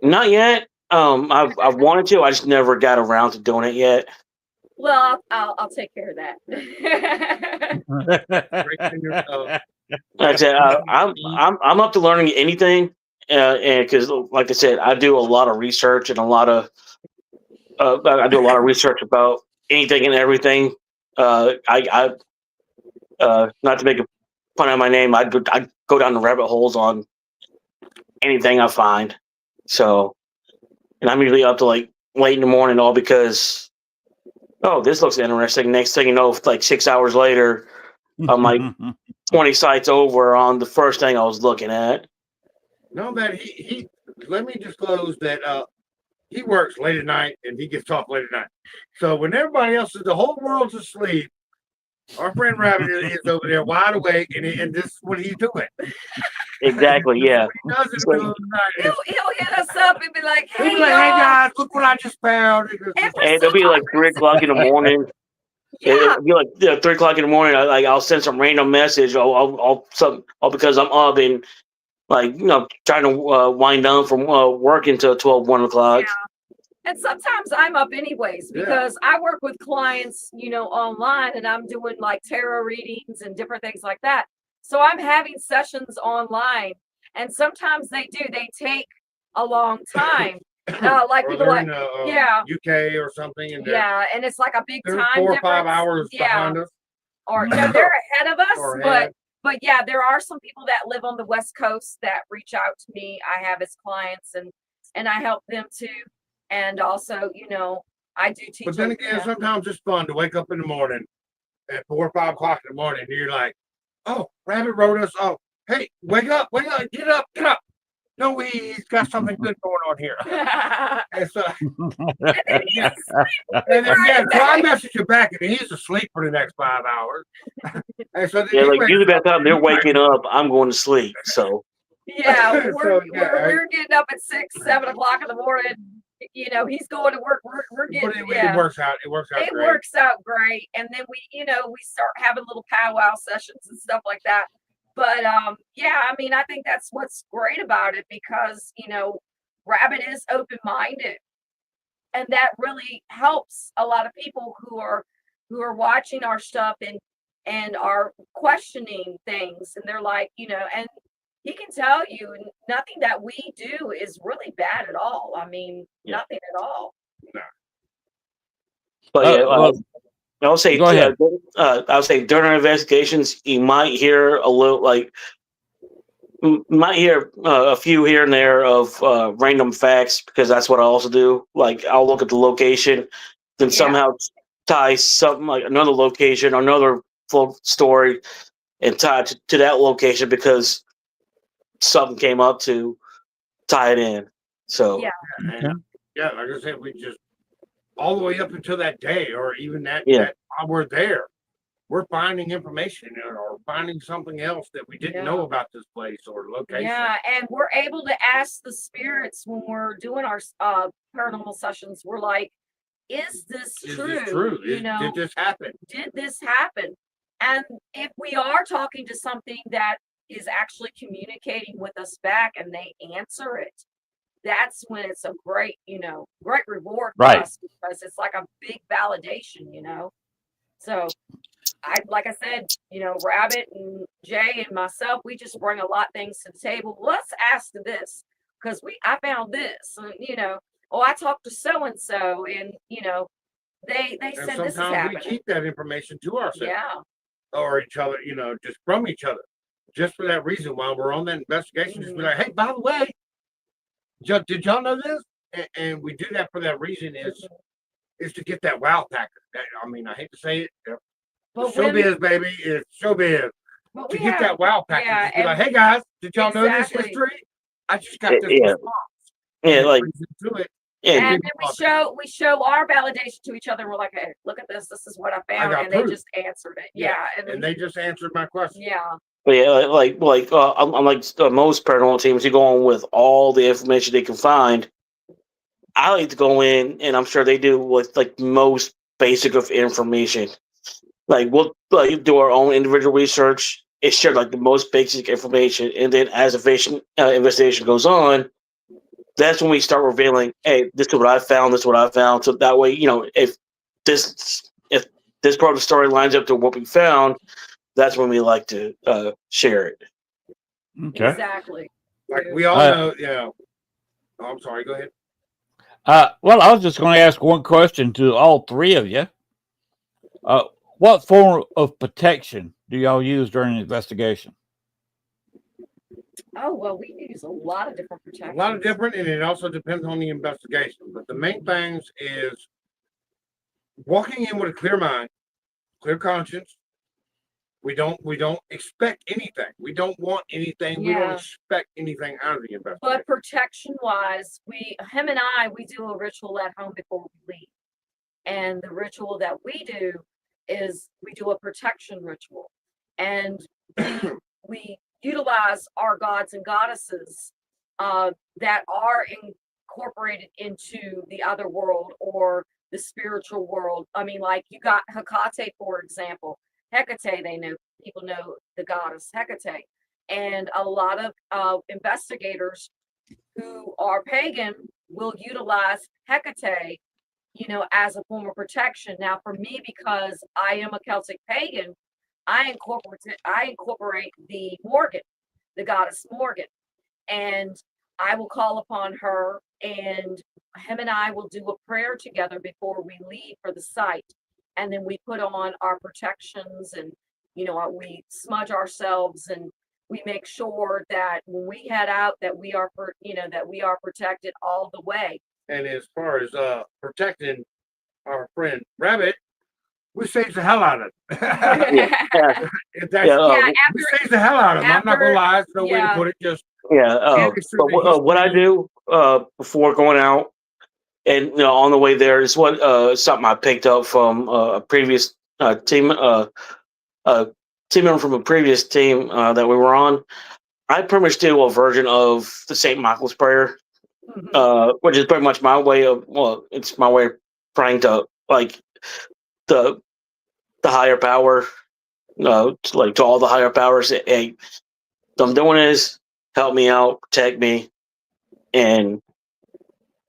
not yet. I've wanted to. I just never got around to doing it yet. Well, I'll take care of that. Like I said, I'm up to learning anything, and because like I said, I do a lot of research and I do a lot of research about anything and everything. I not to make a fun of my name, I go down the rabbit holes on anything I find. So, and I'm usually up to like late in the morning, all because this looks interesting. Next thing you know, like 6 hours later, I'm like 20 sites over on the first thing I was looking at. No, man, he let me disclose that he works late at night and he gets off late at night. So when everybody else the whole world's asleep, our friend Rabbit is over there wide awake, and this is what he's doing. Exactly, yeah. He does it in the middle of the night. He'll hit us up and be like, He'll "Hey, be like, hey y'all." guys, look what I just found. And for And it'll some be like reason- 3 o'clock in the morning. Yeah, It'll be like 3 o'clock in the morning. I'll send some random message. All because I'm up and like trying to wind down from work until 1 o'clock. and sometimes I'm up anyways because I work with clients, online, and I'm doing like tarot readings and different things like that. So I'm having sessions online, and sometimes they take a long time. Like Or people they're like, in UK or something, and and it's like a big they're time 4 or difference. 5 hours behind us. Or they're ahead of us, Or ahead. but yeah, there are some people that live on the West Coast that reach out to me. I have as clients, and I help them too. And also, I do teach. But then them, again, sometimes it's fun to wake up in the morning at 4 or 5 o'clock in the morning, and you're like, "Oh, Rabbit wrote us. Oh, hey, wake up, get up, get up." No, he's got something good going on here. And so, and again, so I message you back, and he's asleep for the next 5 hours. And so Yeah, like usually by the time they're waking up, I'm going to sleep. So yeah, So, we're getting up at 6, 7 o'clock in the morning. He's going to work. We're getting. But it works out. It works out. It great. works out great, and then we start having little powwow sessions and stuff like that. But yeah, I mean, I think that's what's great about it because Rabbit is open minded, and that really helps a lot of people who are watching our stuff and are questioning things, and they're like, and he can tell you nothing that we do is really bad at all. I mean, nothing at all. but yeah, I'll say Go ahead. I'll say during our investigations, you might hear a little might hear a few here and there of random facts because that's what I also do. Like I'll look at the location, then somehow tie something like another location, another folk story, and tie it to that location because something came up to tie it in. So Yeah. Yeah, like I said, we just all the way up until that day, or even that Yeah. while we're we're finding information or finding something else that we didn't know about this place or location. Yeah, and we're able to ask the spirits when we're doing our paranormal sessions. We're like, is this true? This true? You know, did this happen? Did this happen? And if we are talking to something that is actually communicating with us back and they answer it, that's when it's a great, great reward for us, because it's like a big validation. So like I said, Rabbit and Jay and myself, we just bring a lot of things to the table. Let's ask this, because I found this, and I talked to so and so, and they said this is happening. We keep that information to ourselves, yeah, or each other, just from each other, just for that reason. While we're on that investigation, just be like, hey, by the way, did y'all know this? And we do that for that reason, is to get that wow factor. I hate to say it. But showbiz, baby, it's showbiz. To get that wow factor, just be like, hey guys, did y'all know this history? I just got this response. Yeah, like to it. Yeah, and then we show our validation to each other. We're like, hey, look at this. This is what I found, and proof. They just answered it. Yeah, and they just answered my question. Yeah. But yeah, unlike most paranormal teams, you go on with all the information they can find. I like to go in, and I'm sure they do, with like most basic of information. Like we'll do our own individual research. It's shared like the most basic information, and then as investigation goes on, that's when we start revealing, hey, this is what I found. This is what I found. So that way, if this part of the story lines up to what we found, that's when we like to share it. Okay. Exactly. Like we all know, yeah. Oh, I'm sorry. Go ahead. Well, I was just going to ask one question to all three of you. What form of protection do y'all use during the investigation? Oh, well, we use a lot of different protections. A lot of different, and it also depends on the investigation. But the main things is walking in with a clear mind, clear conscience. We don't expect anything. We don't want anything. Yeah. We don't expect anything out of the investigation. But protection-wise, him and I do a ritual at home before we leave. And the ritual that we do is we do a protection ritual. And we utilize our gods and goddesses that are incorporated into the other world or the spiritual world. Like you got Hecate, for example. Hecate, people know the goddess Hecate. And a lot of investigators who are pagan will utilize Hecate, as a form of protection. Now, for me, because I am a Celtic pagan, I incorporate the Morgan, the goddess Morgan, and I will call upon her, and him and I will do a prayer together before we leave for the site, and then we put on our protections, and we smudge ourselves, and we make sure that when we head out that we are protected all the way. And as far as protecting our friend Rabbit, we saved the hell out of it. We saved the hell out of him. I'm not gonna lie, there's no way to put it. Just but what I do before going out, and on the way there, is what something I picked up from a previous team member from a previous team that we were on. I pretty much do a version of the St. Michael's prayer. Which is pretty much my way of it's my way of praying to like the higher power, to all the higher powers. Hey, what I'm doing is help me out, protect me, and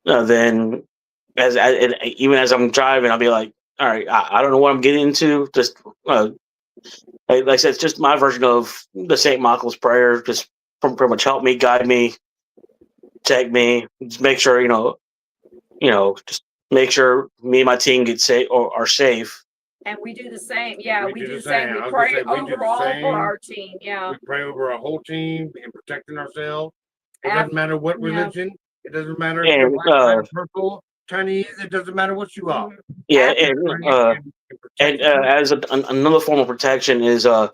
then even as I'm driving, I'll be like, all right, I don't know what I'm getting into. Just like I said, it's just my version of the St. Michael's prayer. Just pretty much help me, guide me, protect me, just make sure just make sure me and my team get safe or are safe. And we do the same. Yeah, we do the same. We pray overall for our team. Yeah, we pray over our whole team and protecting ourselves. It doesn't matter what religion. It doesn't matter if you're black, purple, Chinese. It doesn't matter what you are. Yeah, and as another form of protection is a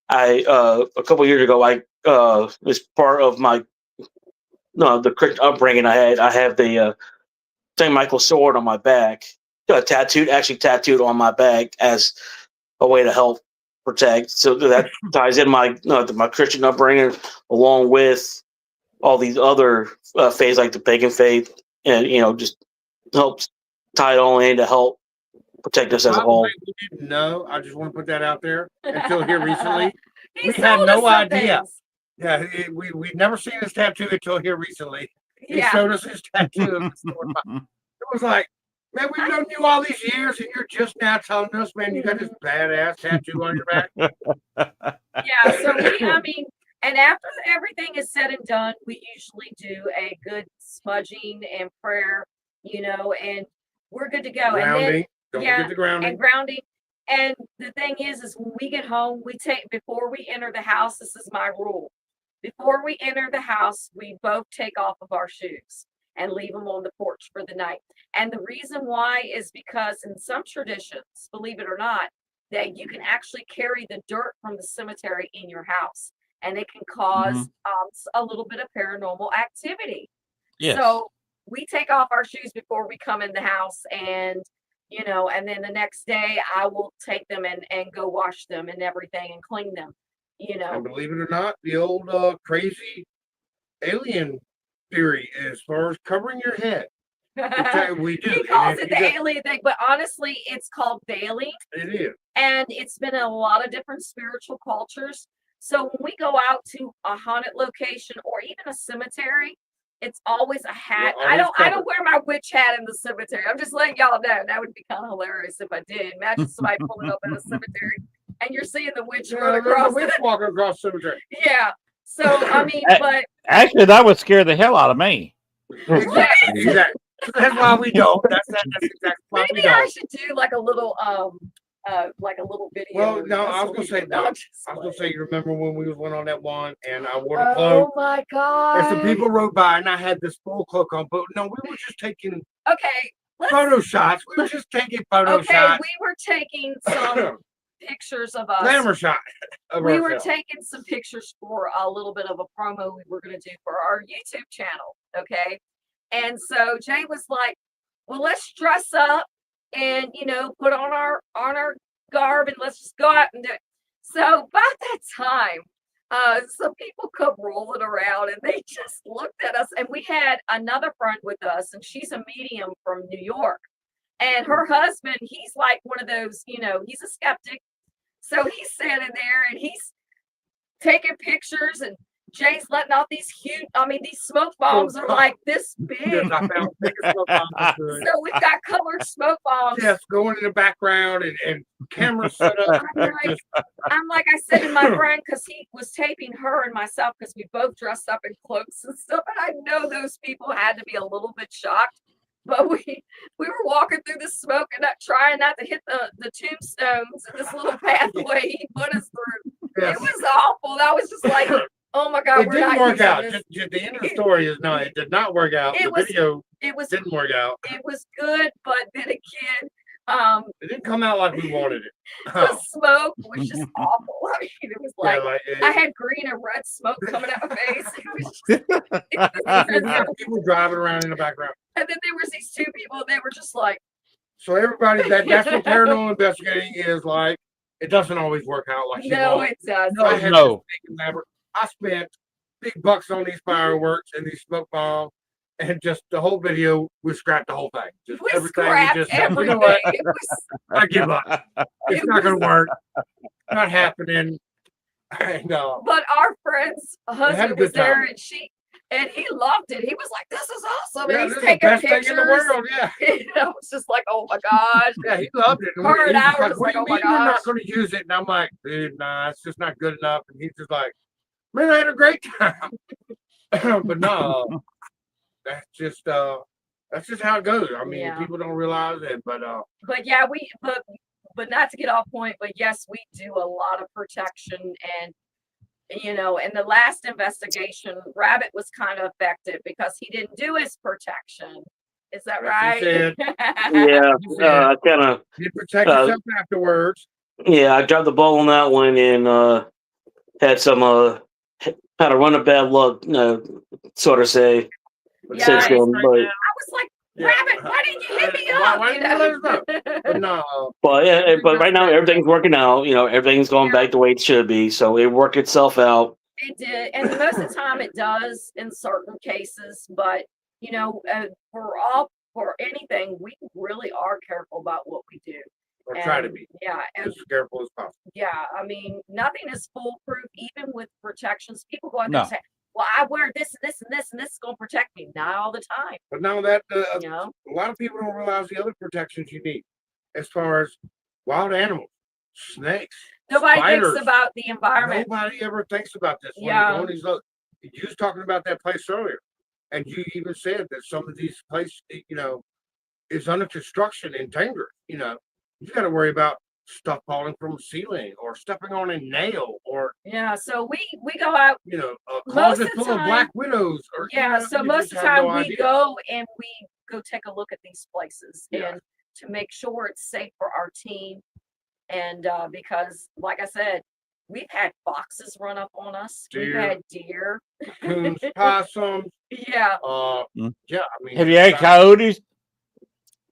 couple years ago I was part of my the Christian upbringing I had. I have the St. Michael sword on my back, tattooed on my back as a way to help protect. So that ties in my Christian upbringing, along with all these other faiths like the pagan faith, and just helps tie it all in to help protect us as a whole. We didn't know. I just want to put that out there. Until here recently, He we had sold us no some idea. things. Yeah, we'd never seen his tattoo until here recently. He Yeah. showed us his tattoo. Of the store. It was like, man, we've known you all these years, and you're just now telling us, man, you got this badass tattoo on your back. Yeah, so and after everything is said and done, we usually do a good smudging and prayer, and we're good to go. Grounding. Don't yeah, forget the grounding. And grounding. And the thing is when we get home, before we enter the house, this is my rule. Before we enter the house, we both take off of our shoes and leave them on the porch for the night. And the reason why is because in some traditions, believe it or not, that you can actually carry the dirt from the cemetery in your house, and it can cause a little bit of paranormal activity. Yes. So we take off our shoes before we come in the house, and and then the next day I will take them and go wash them and everything and clean them. And believe it or not, the old crazy alien theory as far as covering your head. We do. He calls it the alien thing, but honestly, it's called veiling. It is. And it's been in a lot of different spiritual cultures. So when we go out to a haunted location or even a cemetery, it's always a hat. I don't wear my witch hat in the cemetery. I'm just letting y'all know. That would be kind of hilarious if I did. Imagine somebody pulling up in a cemetery and you're seeing the witch run across. Witch walking across the cemetery. Yeah. So but actually, that would scare the hell out of me. Exactly. That's why we don't. That's exactly why we maybe don't. I should do like a little video. Well, no, I was gonna say, you remember when we went on that one and I wore the cloak? Oh my god! And some people rode by and I had this full cloak on, but no, we were just taking photo shots. We were just taking photo shots. We were taking some pictures of us. Glamour shot. We were taking some pictures for a little bit of a promo we were going to do for our YouTube channel. Okay. And so Jay was like, well, let's dress up and, put on our garb and let's just go out and do it. So about that time, some people come rolling around and they just looked at us, and we had another friend with us, and she's a medium from New York. And her husband, he's like one of those, he's a skeptic. So he's standing there and he's taking pictures, and Jay's letting out these these smoke bombs are like this big. Yes, I found bigger smoke bombs. So we've got colored smoke bombs. Yes, going in the background and cameras set up. I'm like I said to my friend, because he was taping her and myself, because we both dressed up in cloaks and stuff. And I know those people had to be a little bit shocked. But we were walking through the smoke and trying not to hit the tombstones and this little pathway he put us through. Yes. It was awful. That was just like, oh my God. It didn't work out. The end of the story is no, it did not work out. The video didn't work out. It was good, but then again, it didn't come out like we wanted it. The smoke was just awful. I mean, it was like, I had green and red smoke coming out my face. It was just, people driving around in the background. And then there was these two people, they were just like. So everybody, that's what paranormal investigating is like. It doesn't always work out like you want. No, it does. No. I spent big bucks on these fireworks and these smoke bombs, and just the whole video, we scrapped the whole thing. Just we everything. You know what? I give up. It's not going to work. Not happening. No. But our friend's husband was there, and he loved it. He was like, "This is awesome!" Yeah, and he's taking pictures. Thing in the world, yeah. I was just like, "Oh my gosh!" Yeah, he loved it. Her and I were just like, "Oh my gosh!" We're not going to use it, and I'm like, "Dude, nah, it's just not good enough." And he's just like, "Man, I had a great time." But no, that's just how it goes. I mean, people don't realize it, but yeah, but not to get off point, but yes, we do a lot of protection. And in the last investigation, Rabbit was kind of affected because he didn't do his protection. Is that right? Yeah, I kind of. You protect yourself afterwards. Yeah, I dropped the ball on that one and had some had a run of bad luck, sort of say. Yeah, I was like, Rabbit, why didn't you hit me up? Why didn't you let us know? But no, But right now everything's working out. Everything's going back the way it should be. So it worked itself out. It did, and most of the time it does in certain cases. But for anything, we really are careful about what we do. or try to be Yeah, and as careful as possible. yeah, I mean, nothing is foolproof, even with protections. People go out there No. and say, "Well, I wear this and this and this, and this is going to protect me." Not all the time, But now that you know. a lot of people don't realize the other protections you need, as far as wild animals, snakes. Nobody spiders. thinks about the environment. Nobody ever thinks about this. When Yeah. you go in these you was talking about that place earlier, and you even said that some of these places, is under construction and dangerous. You got to worry about stuff falling from a ceiling or stepping on a nail or Yeah, so we go out. a Most closet of the full of time- black widows. Or Yeah, so you most just of the have time no we idea. go and we go take a look at these places Yeah. and to make sure it's safe for our team. And because, like I said, we've had foxes run up on us. We've Deer. had deer. Coons, possums. Yeah, Yeah, I mean, Have you had coyotes?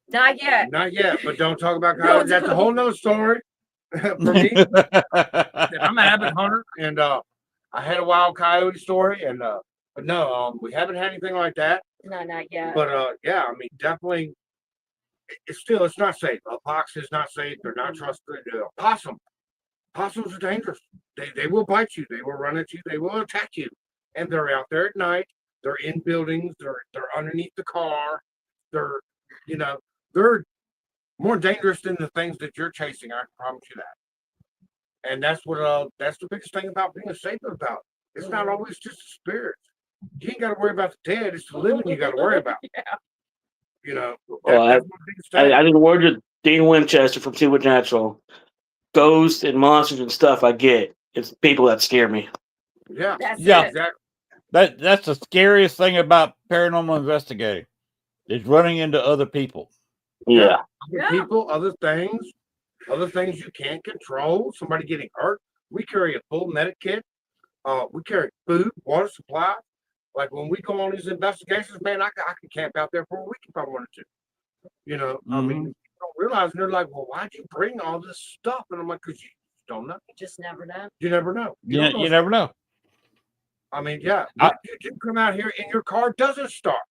not yet. Not yet, but don't talk about No, coyotes. That's a whole nother story for me. Yeah. I'm a avid hunter, and I had a wild coyote story, and but no, we haven't had anything like that. No, not yet. But yeah, I mean, definitely, it's not safe. A fox is not safe. They're not trusted. Possums are dangerous. They will bite you. They will run at you. They will attack you. And they're out there at night. They're in buildings. They're underneath the car. They're they're more dangerous than the things that you're chasing. I can promise you that. And that's the biggest thing about being a saver about. It's not always just the spirits. You ain't got to worry about the dead. It's the living you got to worry about. Yeah. That's my biggest thing. I didn't word to Dean Winchester from Supernatural. Ghosts and monsters and stuff I get. It's people that scare me. Yeah, That's Yeah. it. exactly. That's the scariest thing about paranormal investigating is running into other people. Yeah. Other Yeah. people, other things you can't control. Somebody getting hurt. We carry a full medic kit. We carry food, water supply. Like when we go on these investigations, man, I could camp out there for a week if I wanted to. I mean, people don't realize, and they're like, "Well, why'd you bring all this stuff?" And I'm like, "Cause you don't know. You just never know. You never know. You, don't know. you never know. I mean, yeah, I- you come out here and your car doesn't start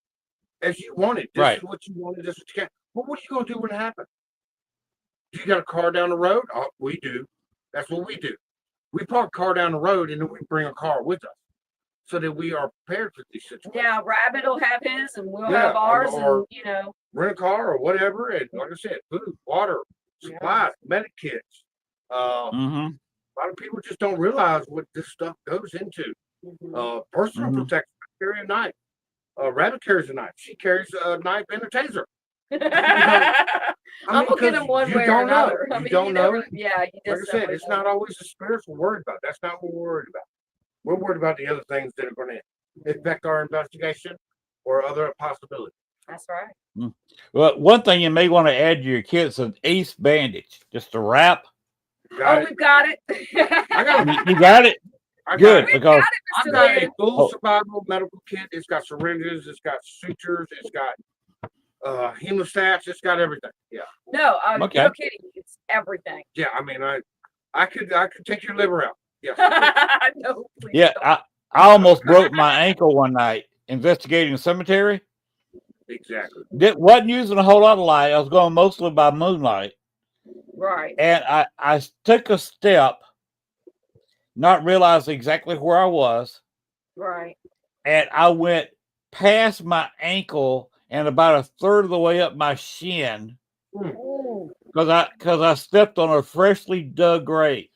as you wanted. This Right. is what you wanted. This is what you got. Well, what are you going to do when it happens? You got a car down the road? Oh, we do. That's what we do. We park a car down the road and then we bring a car with us so that we are prepared for these situations. Yeah, Rabbit will have his and we'll Yeah, have ours, or- and Rent a car or whatever. And like I said, food, water, supplies, medic kits. Mm-hmm. A lot of people just don't realize what this stuff goes into. Personal Mhm. protection. I carry a knife. Rabbit carries a knife. She carries a knife and a taser. I'm gonna get 'cause them one you way or don't know. another. I You mean, don't you know. never, yeah, you Like I just said, never it's know. not always the spirits we're worried about. That's not what we're worried about. We're worried about the other things that are going to affect our investigation or other possibilities. That's right. Well, one thing you may want to add to your kit is an ace bandage, just a wrap. Got Oh, it. we've got it. I got it. You got it? I Good, got it. because I've Mr. got a Lynn. full Oh. survival medical kit. It's got syringes. It's got sutures. It's got hemostats. It's got everything. Yeah. No, Okay. no kidding. It's everything. Yeah. I mean, I could take your liver out. Yeah. No, please yeah, don't. I almost broke my ankle one night investigating a cemetery. Exactly. Wasn't using a whole lot of light. I was going mostly by moonlight. Right. And I took a step, not realizing exactly where I was. Right. And I went past my ankle and about a third of the way up my shin Ooh. because I stepped on a freshly dug grave.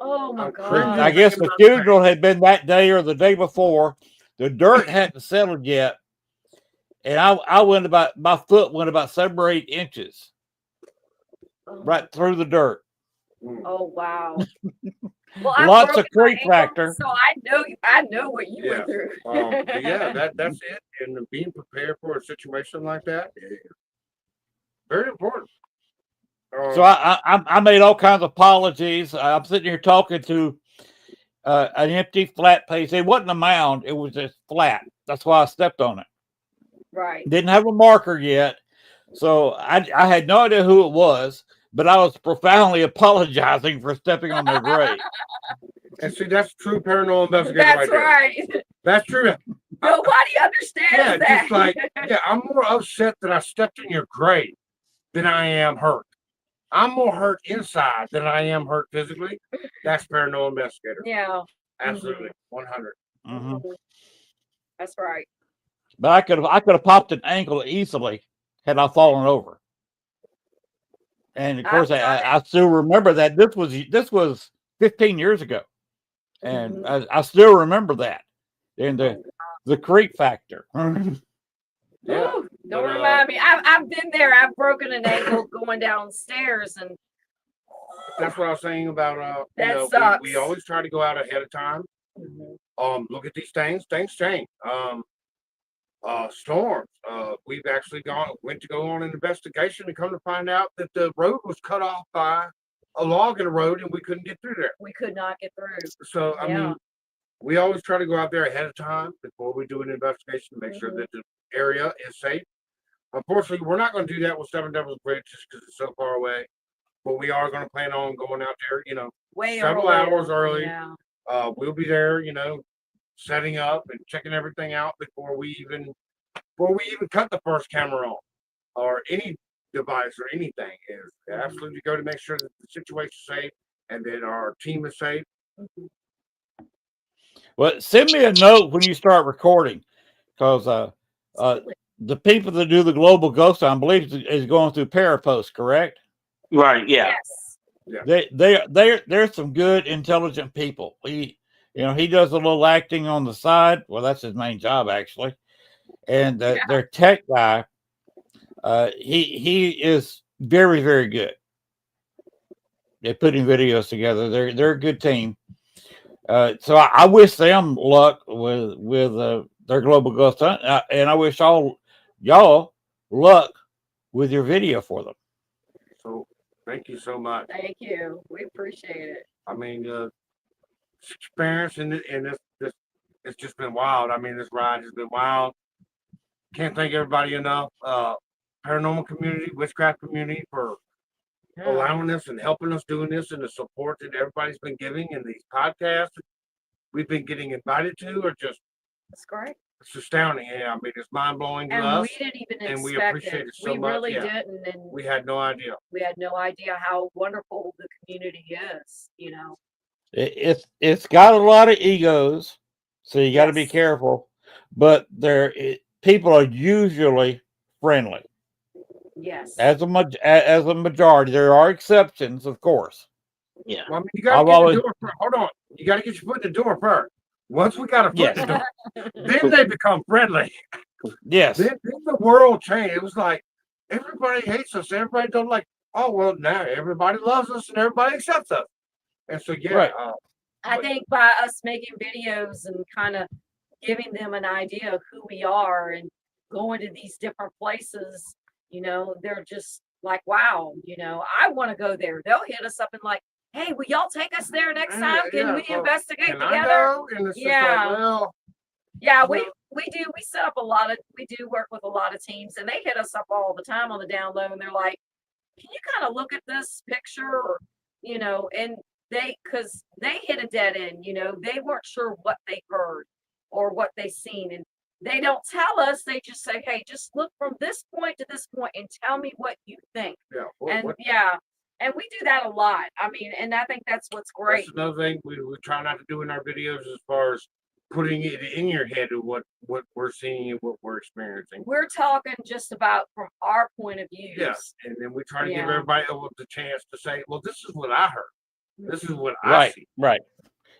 Oh my I'm God. cringing. I guess the funeral had been that day or the day before. The dirt hadn't settled yet. And I went my foot went about 7 or 8 inches right through the dirt. Oh wow. Well, Lots of broken my creep ankle, factor. So I know what you went through. But yeah, that's it. And being prepared for a situation like that is very important. So I made all kinds of apologies. I'm sitting here talking to an empty flat place. It wasn't a mound. It was just flat. That's why I stepped on it. Right. Didn't have a marker yet. So I had no idea who it was, but I was profoundly apologizing for stepping on their grave. And see, that's true paranormal investigator That's right there. right. That's true. Nobody understands Yeah, that. just like, yeah, I'm more upset that I stepped in your grave than I am hurt. I'm more hurt inside than I am hurt physically. That's paranormal investigator. Yeah. Absolutely. 100. Mhm. That's right. But I could have popped an ankle easily had I fallen over. And of course, I still remember that this was 15 years ago, and I still remember that. And the creep factor. Yeah. Ooh, don't But, remind me. I've been there. I've broken an ankle going downstairs, and that's what I was saying about you That know, sucks. we always try to go out ahead of time. Look at these things. Things change. Storms. We've actually went to go on an investigation and come to find out that the road was cut off by a log in the road and we couldn't get through there. we could not get through. So I Yeah. mean, we always try to go out there ahead of time before we do an investigation to make sure that the area is safe. Unfortunately, we're not going to do that with Seven Devils Bridge just because it's so far away. But we are going to plan on going out there, you know, Way several earlier. hours early. Yeah. We'll be there, you know, setting up and checking everything out before we even cut the first camera on or any device or anything. Is absolutely go to make sure that the situation's safe and that our team is safe. Well, send me a note when you start recording, because the people that do the global ghost hunt, I believe, is going through Parapost, correct? Right. Yeah. Yes. They're some good, intelligent people. He does a little acting on the side. Well, that's his main job, actually. And their tech guy, he is very, very good at putting videos together. They're a good team. So I wish them luck with their global ghost hunt, and I wish all y'all luck with your video for them. So thank you so much. Thank you. We appreciate it. I mean, experience in this it's just been wild. I mean, this ride has been wild. Can't thank everybody enough. Paranormal community, witchcraft community for allowing us and helping us doing this, and the support that everybody's been giving in these podcasts we've been getting invited to are just That's great. it's astounding. Yeah, I mean, it's mind blowing to And us. we didn't even and we expect appreciate it. it so We much, really yeah. didn't, and We had no idea. we had no idea how wonderful the community is. You know. It's got a lot of egos, so you got to be Yes. careful. But people are usually friendly. Yes. As a majority, there are exceptions, of course. Yeah. Well, I mean, you got to get the door first. Hold on, you got to get your foot in the door first. Once we got a foot in the door, then they become friendly. Yes. Then the world changed. It was like everybody hates us. Everybody don't like. Oh well, now everybody loves us and everybody accepts us. And so yeah, Right. I think by us making videos and kind of giving them an idea of who we are and going to these different places, you know, they're just like, wow, you know, I want to go there. They'll hit us up and like, hey, will y'all take us there next time? Can we well, investigate can together? I go? And it's just Yeah. like, well, Yeah, well, we do. We do work with a lot of teams, and they hit us up all the time on the down low, and they're like, can you kind of look at this picture, or, you know, and because they hit a dead end, you know, they weren't sure what they heard or what they seen, and they don't tell us. They just say, hey, just look from this point to this point and tell me what you think. yeah. And and we do that a lot. I mean, and I think that's what's great. That's another thing we try not to do in our videos as far as putting it in your head of what we're seeing and what we're experiencing. We're talking just about from our point of view. Yes, and then we try to give Yeah. everybody the chance to say, well, this is what I heard. This is what I Right. see. Right.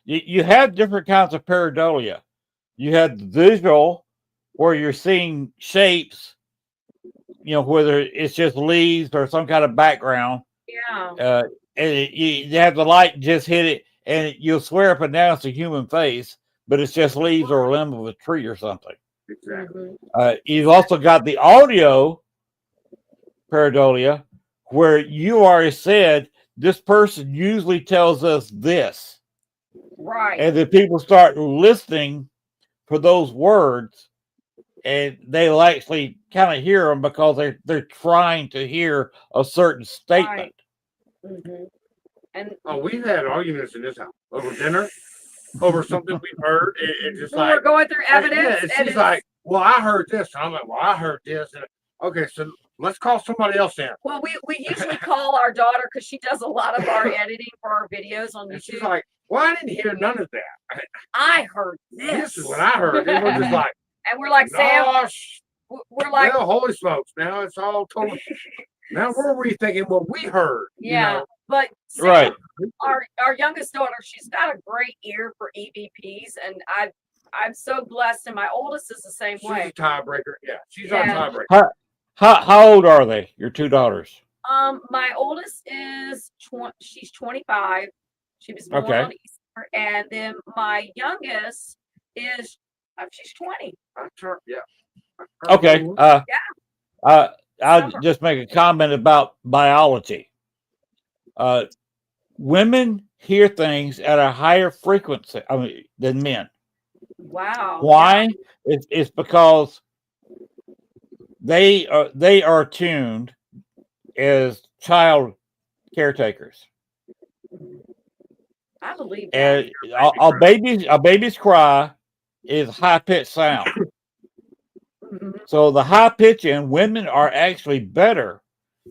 You have different kinds of pareidolia. You have the visual, where you're seeing shapes, you know, whether it's just leaves or some kind of background. Yeah. And you have the light just hit it, and you'll swear up and down it's a human face, but it's just leaves or a limb of a tree or something. Exactly. You've also got the audio pareidolia, where you already said this person usually tells us this, Right. and then people start listening for those words, and they'll actually kind of hear them because they're trying to hear a certain statement. Mhm. And Oh, we've had arguments in this house over dinner, over something we've heard. It's just when we're like, going through evidence, yeah, and she's it's, like, well, I heard this. And I'm like, well, I heard this. And, okay, so let's call somebody else in. well, we usually call our daughter because she does a lot of our editing for our videos on And she's YouTube. like, well, I didn't hear none of that. I heard This this. is what I heard. And we're just like, And we're like, Sam, gosh, we're like, well, holy smokes. Now it's all totally. Now we're rethinking what we heard. yeah. You know? But Sam, Right. our youngest daughter, she's got a great ear for EVPs, and I'm so blessed. And my oldest is the same She's way. a tiebreaker. Yeah, she's Yeah. our tiebreaker. How old are they? Your two daughters? My oldest is she's 25. She was born Okay. on Easter, and then my youngest is she's 20. Yeah. Okay. I'll Summer. just make a comment about biology. Women hear things at a higher frequency than men. Wow. Why? It's because they are tuned as child caretakers, I believe that. and a baby's cry is high pitched sound. Mhm. So the high pitch in women are actually better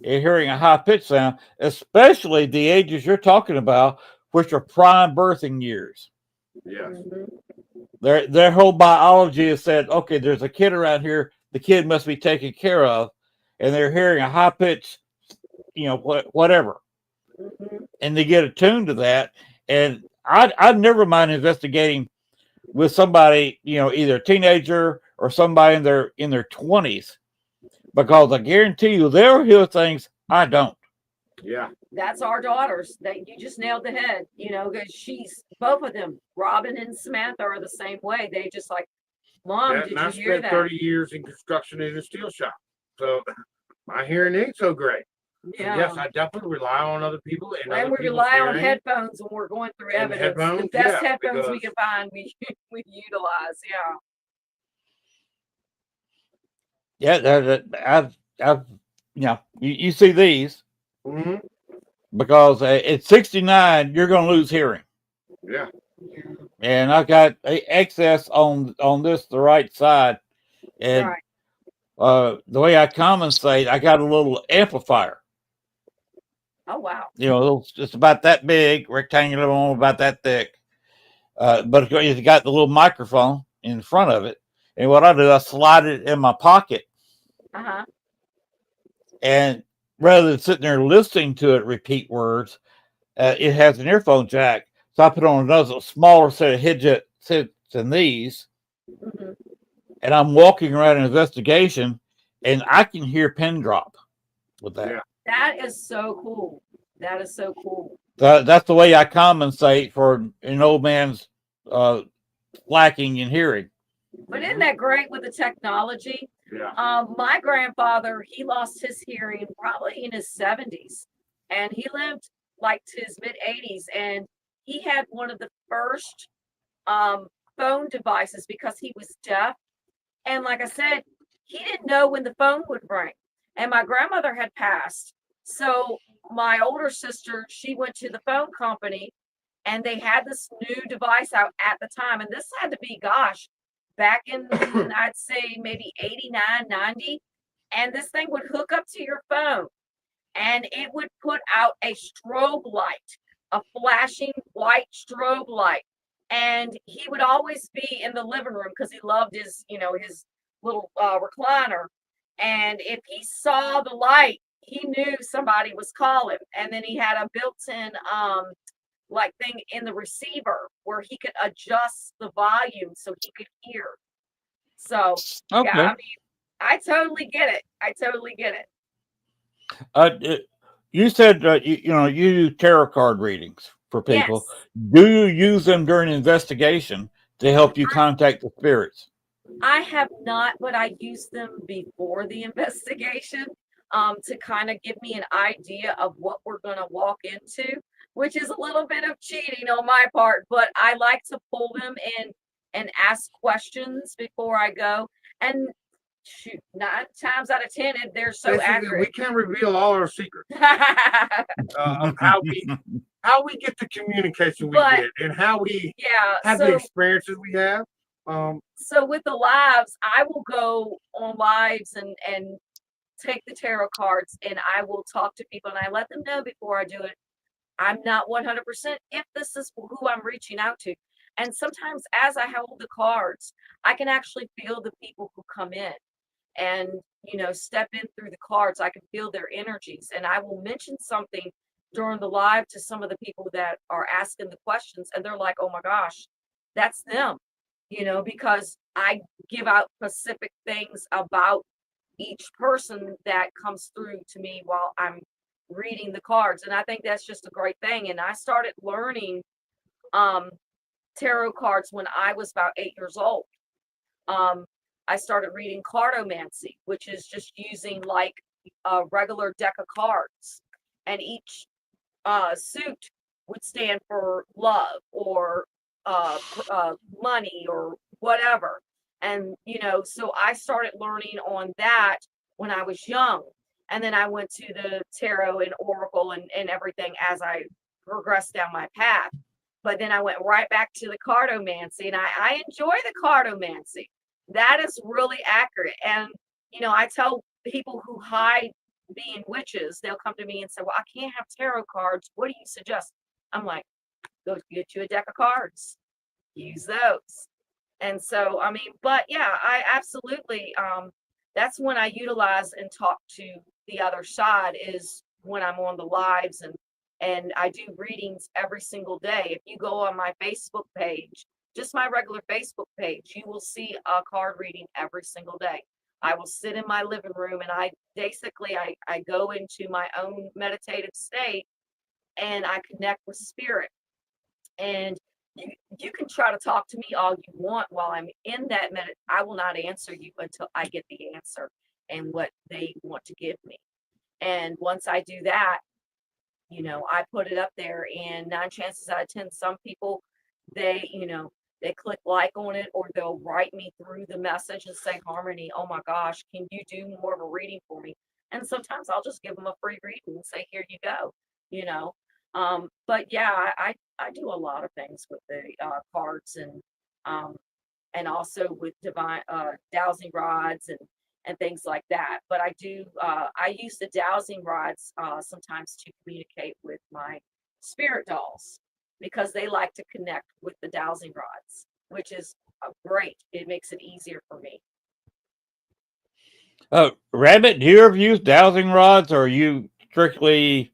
at hearing a high pitched sound, especially the ages you're talking about, which are prime birthing years. Yeah. Mhm. Their whole biology has said, okay, there's a kid around here, the kid must be taken care of, and they're hearing a high pitch, whatever, Mhm. and they get attuned to that. And I'd never mind investigating with somebody, either a teenager or somebody in their 20s, because I guarantee you they'll hear things I don't. Yeah. That's our daughters. You just nailed the head. Because she's both of them. Robin and Samantha are the same way. They just like, Mom, Yeah, did and I you hear spent that? 30 years in construction in a steel shop. So my hearing ain't so great. So Yeah. yes, I definitely rely on other people and And other we people's rely on hearing. headphones when we're going through And evidence. The headphones, best yeah, headphones we because- can find, we utilize. Yeah. Yeah, I've you see these Mhm. because at 69 you're going to lose hearing, Yeah. and I've got excess on the right side, and Right. the way I compensate, I got a little amplifier. Oh wow. It's about that big, rectangular one, about that thick. But it's got the little microphone in front of it. And what I do, I slide it in my pocket. Uh-huh. And rather than sitting there listening to it repeat words, it has an earphone jack. So I put on another smaller set of headsets than these. Mhm. And I'm walking around an investigation, and I can hear pin drop with that. Yeah. That is so cool. That is so cool. That's the way I compensate for an old man's lacking in hearing. But isn't that great with the technology? Yeah. My grandfather, he lost his hearing probably in his 70s, and he lived like to his mid 80s, and he had one of the first phone devices because he was deaf. And like I said, he didn't know when the phone would ring. And my grandmother had passed. So my older sister, she went to the phone company and they had this new device out at the time. And this had to be, gosh, back in, I'd say maybe 89, 90. And this thing would hook up to your phone and it would put out a strobe light, a flashing white strobe light. And he would always be in the living room because he loved his little recliner. And if he saw the light, he knew somebody was calling. And then he had a built-in like thing in the receiver where he could adjust the volume so he could hear. So Okay. yeah, I mean, I totally get it. I totally get it. You said you do tarot card readings for people. Yes. Do you use them during investigation to help you contact the spirits? I have not, but I use them before the investigation to kind of give me an idea of what we're going to walk into, which is a little bit of cheating on my part, but I like to pull them in and ask questions before I go. And shoot, 9 times out of 10, they're so Basically, we accurate. can't reveal all our secrets of how we get the communication we But- get and how we Yeah. have the experiences we have. So with the lives, I will go on lives and take the tarot cards, and I will talk to people, and I let them know before I do it, I'm not 100% if this is who I'm reaching out to. And sometimes as I hold the cards, I can actually feel the people who come in and, step in through the cards. I can feel their energies, and I will mention something during the live to some of the people that are asking the questions, and they're like, oh my gosh, that's them, because I give out specific things about each person that comes through to me while I'm reading the cards. And I think that's just a great thing. And I started learning tarot cards when I was about 8 years old. I started reading cartomancy, which is just using like a regular deck of cards, and each suit would stand for love or money or whatever. And so I started learning on that when I was young, and then I went to the tarot and oracle and everything as I progressed down my path. But then I went right back to the cartomancy, and I enjoy the cartomancy. That is really accurate. And I tell people who hide being witches, they'll come to me and say, well, I can't have tarot cards, what do you suggest? I'm like, go get you a deck of cards, use those. And so, but yeah, I absolutely, that's when I utilize and talk to the other side, is when I'm on the lives, and I do readings every single day. If you go on my Facebook page, just my regular Facebook page, you will see a card reading every single day. I will sit in my living room, and I go into my own meditative state, and I connect with spirit. And you can try to talk to me all you want while I'm in that I will not answer you until I get the answer and what they want to give me. And once I do that, I put it up there, and 9 chances out of 10, some people, they click like on it, or they'll write me through the message and say, Harmony, oh my gosh, can you do more of a reading for me? And sometimes I'll just give them a free reading and say, here you go, but yeah, I do a lot of things with the cards, and also with divine dowsing rods and things like that. But I use the dowsing rods sometimes to communicate with my spirit dolls, because they like to connect with the dowsing rods, which is great. It makes it easier for me. Rabbit, do you ever use dowsing rods, or are you strictly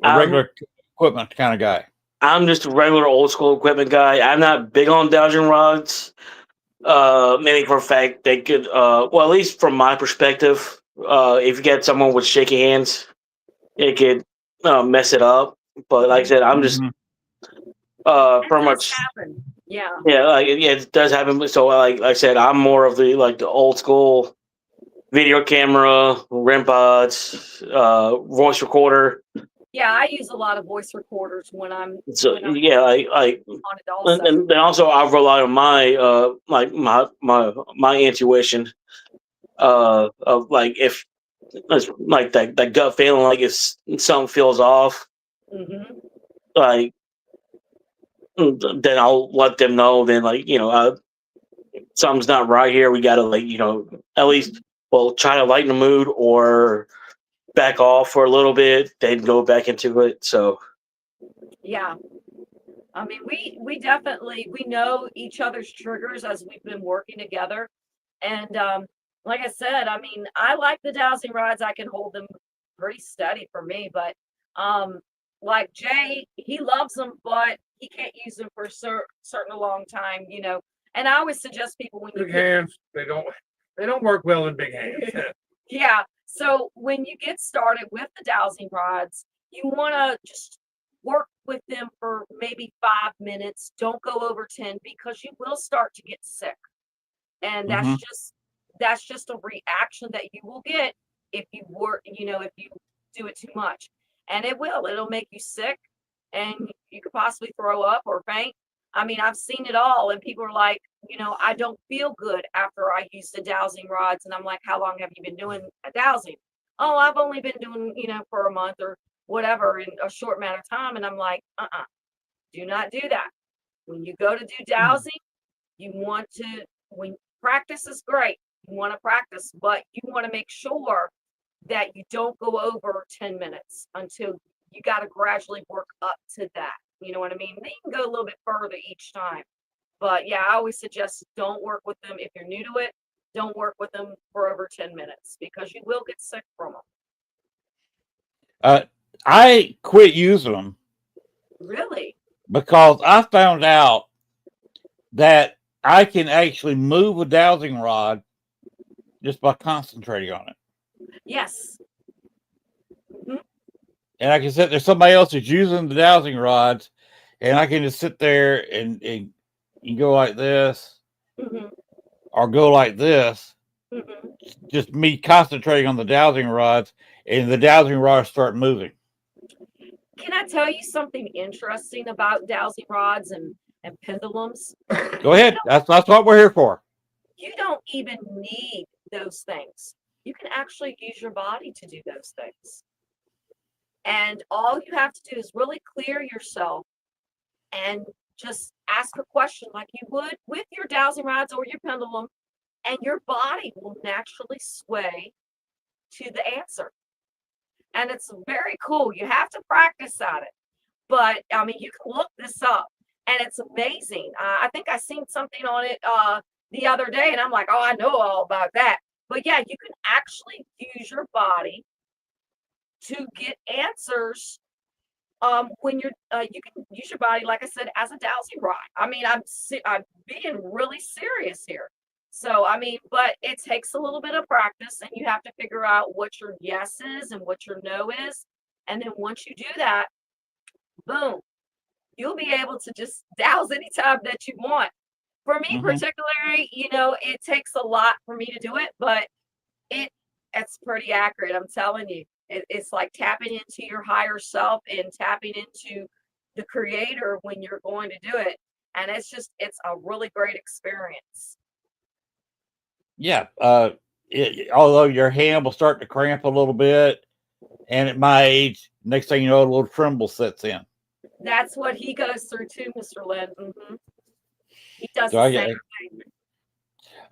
a regular equipment kind of guy? I'm just a regular old school equipment guy. I'm not big on dowsing rods. Mainly for a fact they could, well, at least from my perspective, if you get someone with shaky hands, it could mess it up. But like I said, I'm just pretty much happen. Yeah, it does happen. So like I said, I'm more of the old school video camera, REM pods, voice recorder. Yeah, I use a lot of voice recorders when I'm on it also. And then also I rely on my my intuition of like if it's like that gut feeling, like if something feels off, like then I'll let them know. Then something's not right here. We gotta at least try to lighten the mood or back off for a little bit, then go back into it. So yeah, we definitely, we know each other's triggers as we've been working together. And like I said, I like the dowsing rods. I can hold them pretty steady for me. But like Jay, he loves them, but he can't use them for certain long time, And I always suggest people, when big hands, they don't work well in big hands. Yeah. So when you get started with the dowsing rods, you want to just work with them for maybe 5 minutes. Don't go over 10, because you will start to get sick. And that's just a reaction that you will get if you if you do it too much. And it'll make you sick, and you could possibly throw up or faint. I've seen it all, and people are like, I don't feel good after I use the dowsing rods. And I'm like, how long have you been doing a dowsing? Oh, I've only been doing, for a month or whatever in a short amount of time. And I'm like, do not do that. When you go to do dowsing, you want to, when practice is great, you want to practice, but you want to make sure that you don't go over 10 minutes until you got to gradually work up to that. You know what I mean? Then you can go a little bit further each time. But yeah, I always suggest don't work with them. If you're new to it, don't work with them for over 10 minutes because you will get sick from them. I quit using them. Really? Because I found out that I can actually move a dowsing rod just by concentrating on it. Yes. Mm-hmm. And I can sit there, somebody else is using the dowsing rods, and I can just sit there and you go like this, Mm-hmm. or go like this. Mm-hmm. Just me concentrating on the dowsing rods, and the dowsing rods start moving. Can I tell you something interesting about dowsing rods and pendulums? Go ahead. That's what we're here for. You don't even need those things. You can actually use your body to do those things. And all you have to do is really clear yourself and just ask a question like you would with your dowsing rods or your pendulum, and your body will naturally sway to the answer. And it's very cool. You have to practice at it. But I mean, you can look this up and it's amazing. I think I seen something on it the other day and I'm like, oh, I know all about that. But yeah, you can actually use your body to get answers when you're you can use your body, like I said, as a dowsing rod. I mean, I'm being really serious here. So I mean, but it takes a little bit of practice, and you have to figure out what your yes is and what your no is, and then once you do that, boom, you'll be able to just douse anytime that you want. For me, particularly, it takes a lot for me to do it, but it's pretty accurate. I'm telling you. It's like tapping into your higher self and tapping into the creator when you're going to do it. And it's a really great experience. Yeah. Although your hand will start to cramp a little bit, and at my age, next thing you know, a little tremble sets in. That's what he goes through too, Mr. Len. Mm-hmm. He does the same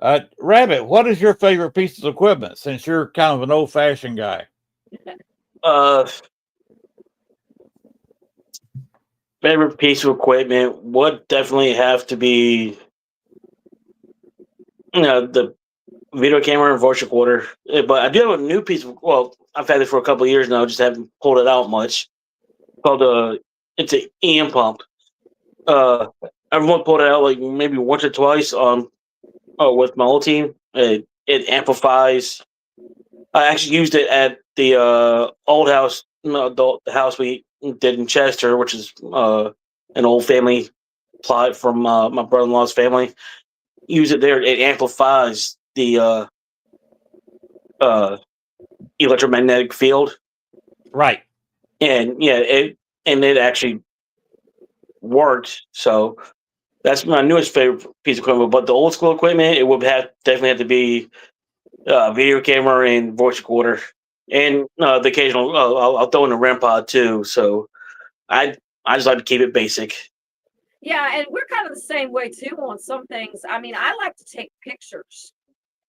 thing. Rabbit, what is your favorite piece of equipment since you're kind of an old-fashioned guy? Favorite piece of equipment would definitely have to be, the video camera and voice recorder. But I do have a new piece of, well, I've had it for a couple of years now, just haven't pulled it out much. Called it's an EM pump. Everyone pulled it out like maybe once or twice with my old team. It amplifies. I actually used it at the old house, the house we did in Chester, which is an old family plot from my brother-in-law's family. Use it there. It amplifies the electromagnetic field. Right. And yeah, it actually worked. So that's my newest favorite piece of equipment. But the old school equipment, it would definitely have to be video camera and voice recorder, and the occasional. I'll throw in a REM pod too. So I just like to keep it basic. Yeah, and we're kind of the same way too on some things. I mean, I like to take pictures,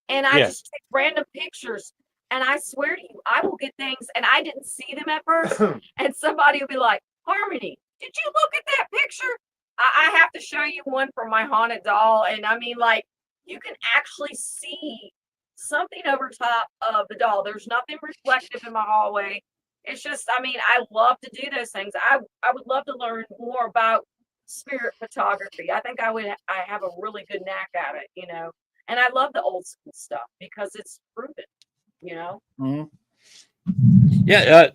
and I just take random pictures. And I swear to you, I will get things, and I didn't see them at first, and somebody will be like, "Harmony, did you look at that picture?" I have to show you one from my haunted doll, and I mean, like, you can actually see something over top of the doll. There's nothing reflective in my hallway. It's just, I mean, I love to do those things. I would love to learn more about spirit photography. I think I have a really good knack at it, and I love the old school stuff because it's proven, Mm-hmm. Yeah,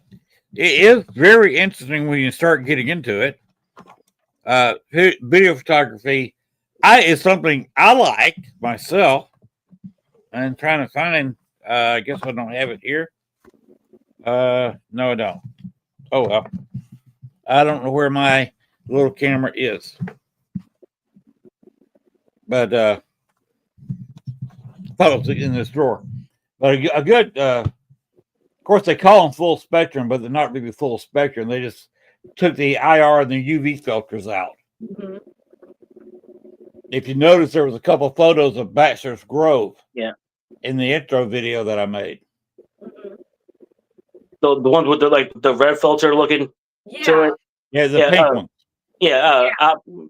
it is very interesting when you start getting into it. Video photography is something I like myself. I'm trying to find. I guess I don't have it here. No, I don't. Oh well. I don't know where my little camera is. but thought it was in this drawer. But a good, of course, they call them full spectrum, but they're not really full spectrum. They just took the IR and the UV filters out. Mhm. If you notice, there was a couple of photos of Baxter's Grove. Yeah. In the intro video that I made. Mhm. The ones with the red filter looking to Yeah. it. Yeah, the Yeah, pink one. Yeah,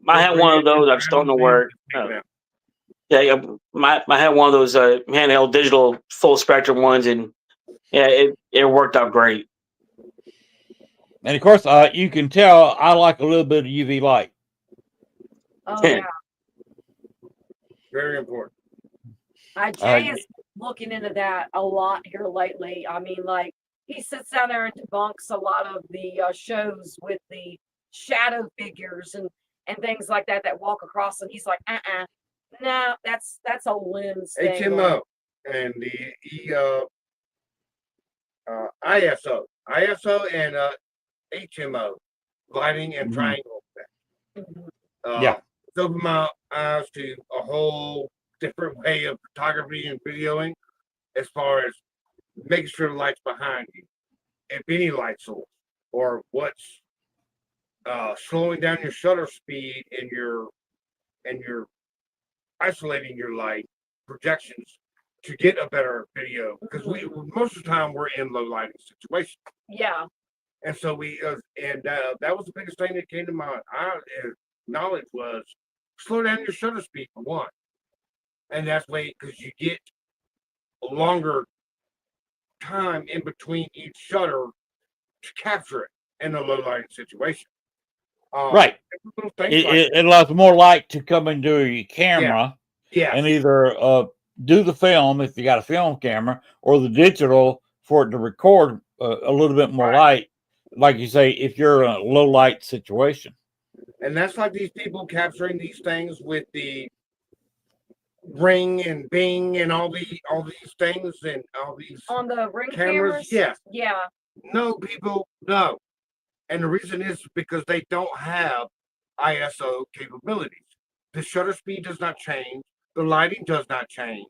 I had one of those. I just don't know where. Yeah, I had one of those handheld digital full spectrum ones, and yeah, it worked out great. And of course, you can tell I like a little bit of UV light. Oh yeah. Very important. Jay is looking into that a lot here lately. I mean, like he sits down there and debunks a lot of the shows with the shadow figures and things like that walk across, and he's like, no, that's a lens thing. HMO and the ISO and HMO lighting and triangle effect. Yeah. It's opened my eyes to a whole different way of photography and videoing, as far as making sure the light's behind you, if any light source, or what's slowing down your shutter speed and your isolating your light projections to get a better video, because we most of the time we're in low lighting situations. Yeah. And so that was the biggest thing that came to my knowledge was slow down your shutter speed for one, and that's way because you get a longer time in between each shutter to capture it in a low lighting situation. Right. It allows more light to come into your camera. Yeah. And either do the film if you got a film camera, or the digital for it to record a little bit more light, like you say, if you're in a low light situation. And that's like these people capturing these things with the Ring and Bing and all these things and all these on the Ring cameras. Yes. Yeah. No, people, no. And the reason is because they don't have ISO capabilities. The shutter speed does not change. The lighting does not change.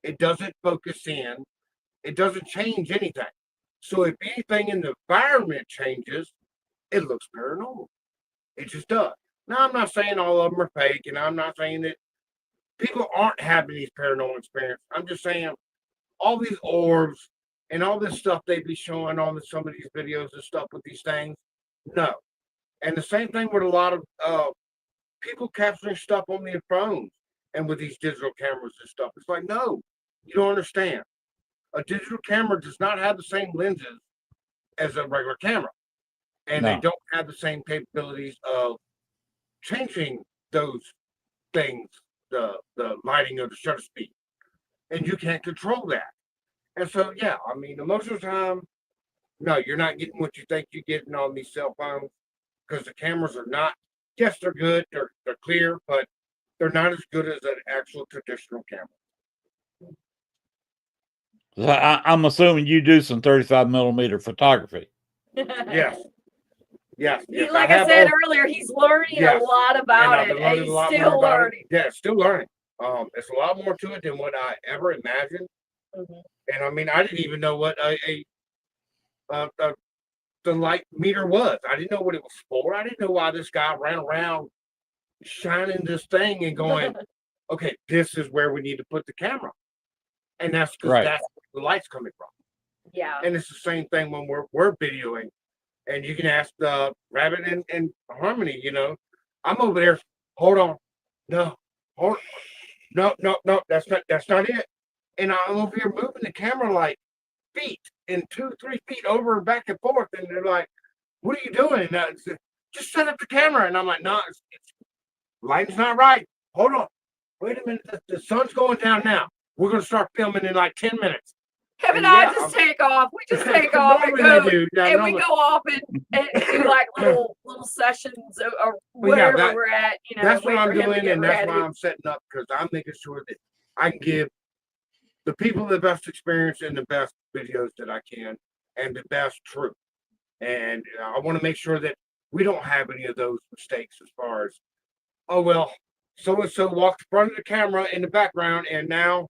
It doesn't focus in. It doesn't change anything. So if anything in the environment changes, it looks paranormal. It just does. Now, I'm not saying all of them are fake, and I'm not saying that people aren't having these paranormal experiences. I'm just saying all these orbs and all this stuff they be showing on some of these videos and stuff with these things, no. And the same thing with a lot of people capturing stuff on their phones and with these digital cameras and stuff. It's like, no, you don't understand. A digital camera does not have the same lenses as a regular camera. And they don't have the same capabilities of changing those things, the lighting of the shutter speed. And you can't control that. And so, yeah, I mean, most of the time, no, you're not getting what you think you're getting on these cell phones, because the cameras are not, yes, they're good, they're clear, but they're not as good as an actual traditional camera. I'm assuming you do some 35 millimeter photography. Yes. Yes. Like I said earlier, he's learning a lot about it, and he's still learning. Yeah, still learning. It's a lot more to it than what I ever imagined. Mm-hmm. And I mean, I didn't even know what the light meter was. I didn't know what it was for. I didn't know why this guy ran around shining this thing and going, okay, this is where we need to put the camera. And that's because that's where the light's coming from. Yeah. And it's the same thing when we're videoing. And you can ask the Rabbit and Harmony, you know, I'm over there. Hold on. No. Hold on. No. That's not it. And I'm over here moving the camera like feet and 2-3 feet over and back and forth. And they're like, what are you doing? And just set up the camera. And I'm like, no, it's lighting's not right. Hold on. Wait a minute. The sun's going down now. We're going to start filming in like 10 minutes. Kevin and I just take off. We just take off and go, and we go off and do like little sessions or wherever we're at. You know, that's what I'm doing, and that's why I'm setting up, because I'm making sure that I can give the people the best experience and the best videos that I can, and the best truth. And I want to make sure that we don't have any of those mistakes as far as, oh well, so and so walked in front of the camera in the background, and now,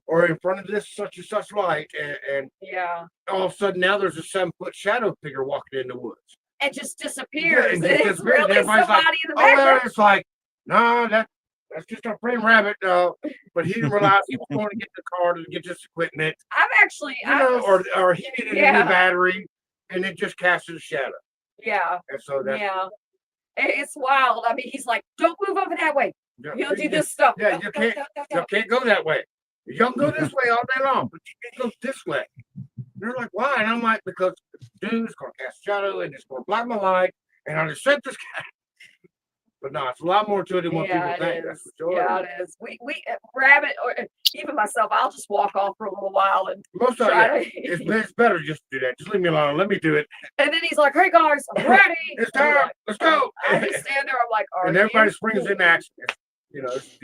or in front of this such and such light, and Yeah. all of a sudden now there's a 7-foot shadow figure walking in the woods. It just disappears. and It's just really everybody's somebody like, in the oh, background. well, it's like, no, that's just our friend Rabbit. But he didn't realize he was going to get the car to get this equipment, I've actually, or he needed a new battery, and it just casted a shadow. yeah, And so that's it's wild. I mean, he's like, don't move over that way. You'll do this stuff. Yeah, you can't go that way. You can go this way all day long, but you can't go this way. They're like, why? And I'm like, because the dude's going to cast shadow and it's going to block my light, and I just set this guy. But no, it's a lot more to it than what people think. That's for sure. Yeah, it is. We Rabbit, or even myself, I'll just walk off for a little while and most of it's better just to do that. Just leave me alone. Let me do it. And then he's like, "Hey guys, I'm ready. It's time. Like, let's go." I just stand there. I'm like, "All right." And everybody springs in action. It's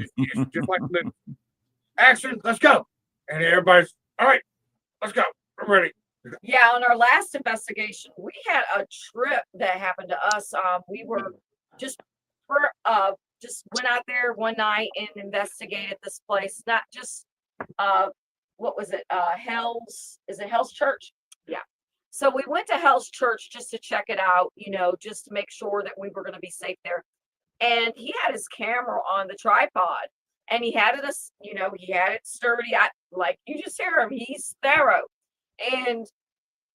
just like the action. Let's go. And everybody's all right. Let's go. I'm ready. Yeah, on our last investigation, we had a trip that happened to us. We were just went out there one night and investigated this place. Not just what was it? Hell's Church? Yeah. So we went to Hell's Church just to check it out, just to make sure that we were going to be safe there. And he had his camera on the tripod, and he had it, he had it sturdy. Like you just hear him, he's thorough. And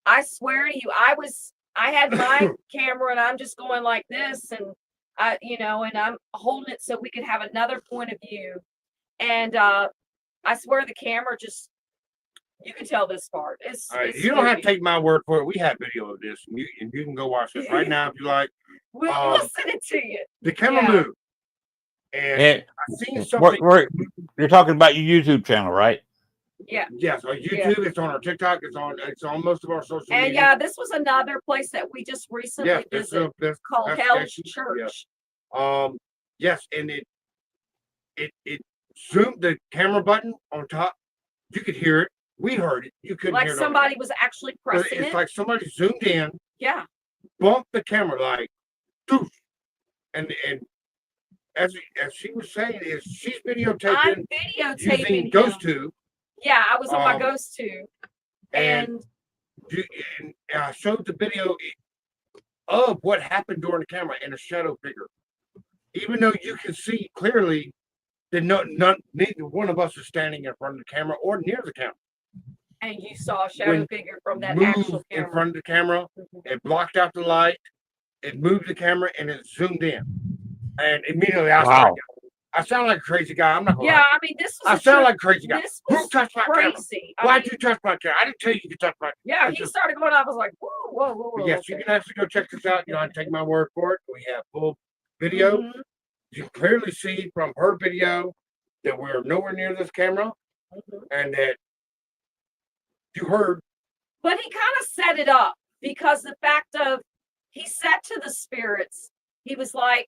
I swear to you, I had my camera, and I'm just going like this, and and I'm holding it so we could have another point of view. And I swear the camera just, you can tell this part. It's you don't have to take my word for it. We have video of this, and you can go watch this right now if you like. We'll send it to you. The camera moved. And I've seen something. You're talking about your YouTube channel, right? Yeah. Yes, on YouTube, it's on our TikTok, it's on most of our social media. And yeah, this was another place that we just recently visited called Hell's Church. Yeah. Yes, and it zoomed the camera button on top. You could hear it. We heard it. You couldn't hear it. Like somebody was actually pressing it. It's like somebody zoomed in. Yeah. Bumped the camera like, doof. And as she was saying, is she's videotaping. I'm videotaping using Ghost Tube. Yeah, I was on my Ghost Tube. And I showed the video of what happened during the camera and a shadow figure. Even though you can see clearly that neither one of us is standing in front of the camera or near the camera. And you saw a shadow figure from that actual camera. In front of the camera. It blocked out the light. It moved the camera and it zoomed in. And immediately I sound like a crazy guy. I'm not gonna lie. I mean, I sound like a crazy guy. Who touched my camera? Crazy. Why'd you touch my camera? I didn't tell you could touch my camera. Yeah, he started going. I was like, whoa. Yes, you can actually go check this out. I take my word for it. We have full video. Mm-hmm. You can clearly see from her video that we're nowhere near this camera, and that you heard. But he kind of set it up because the fact of he said to the spirits, he was like,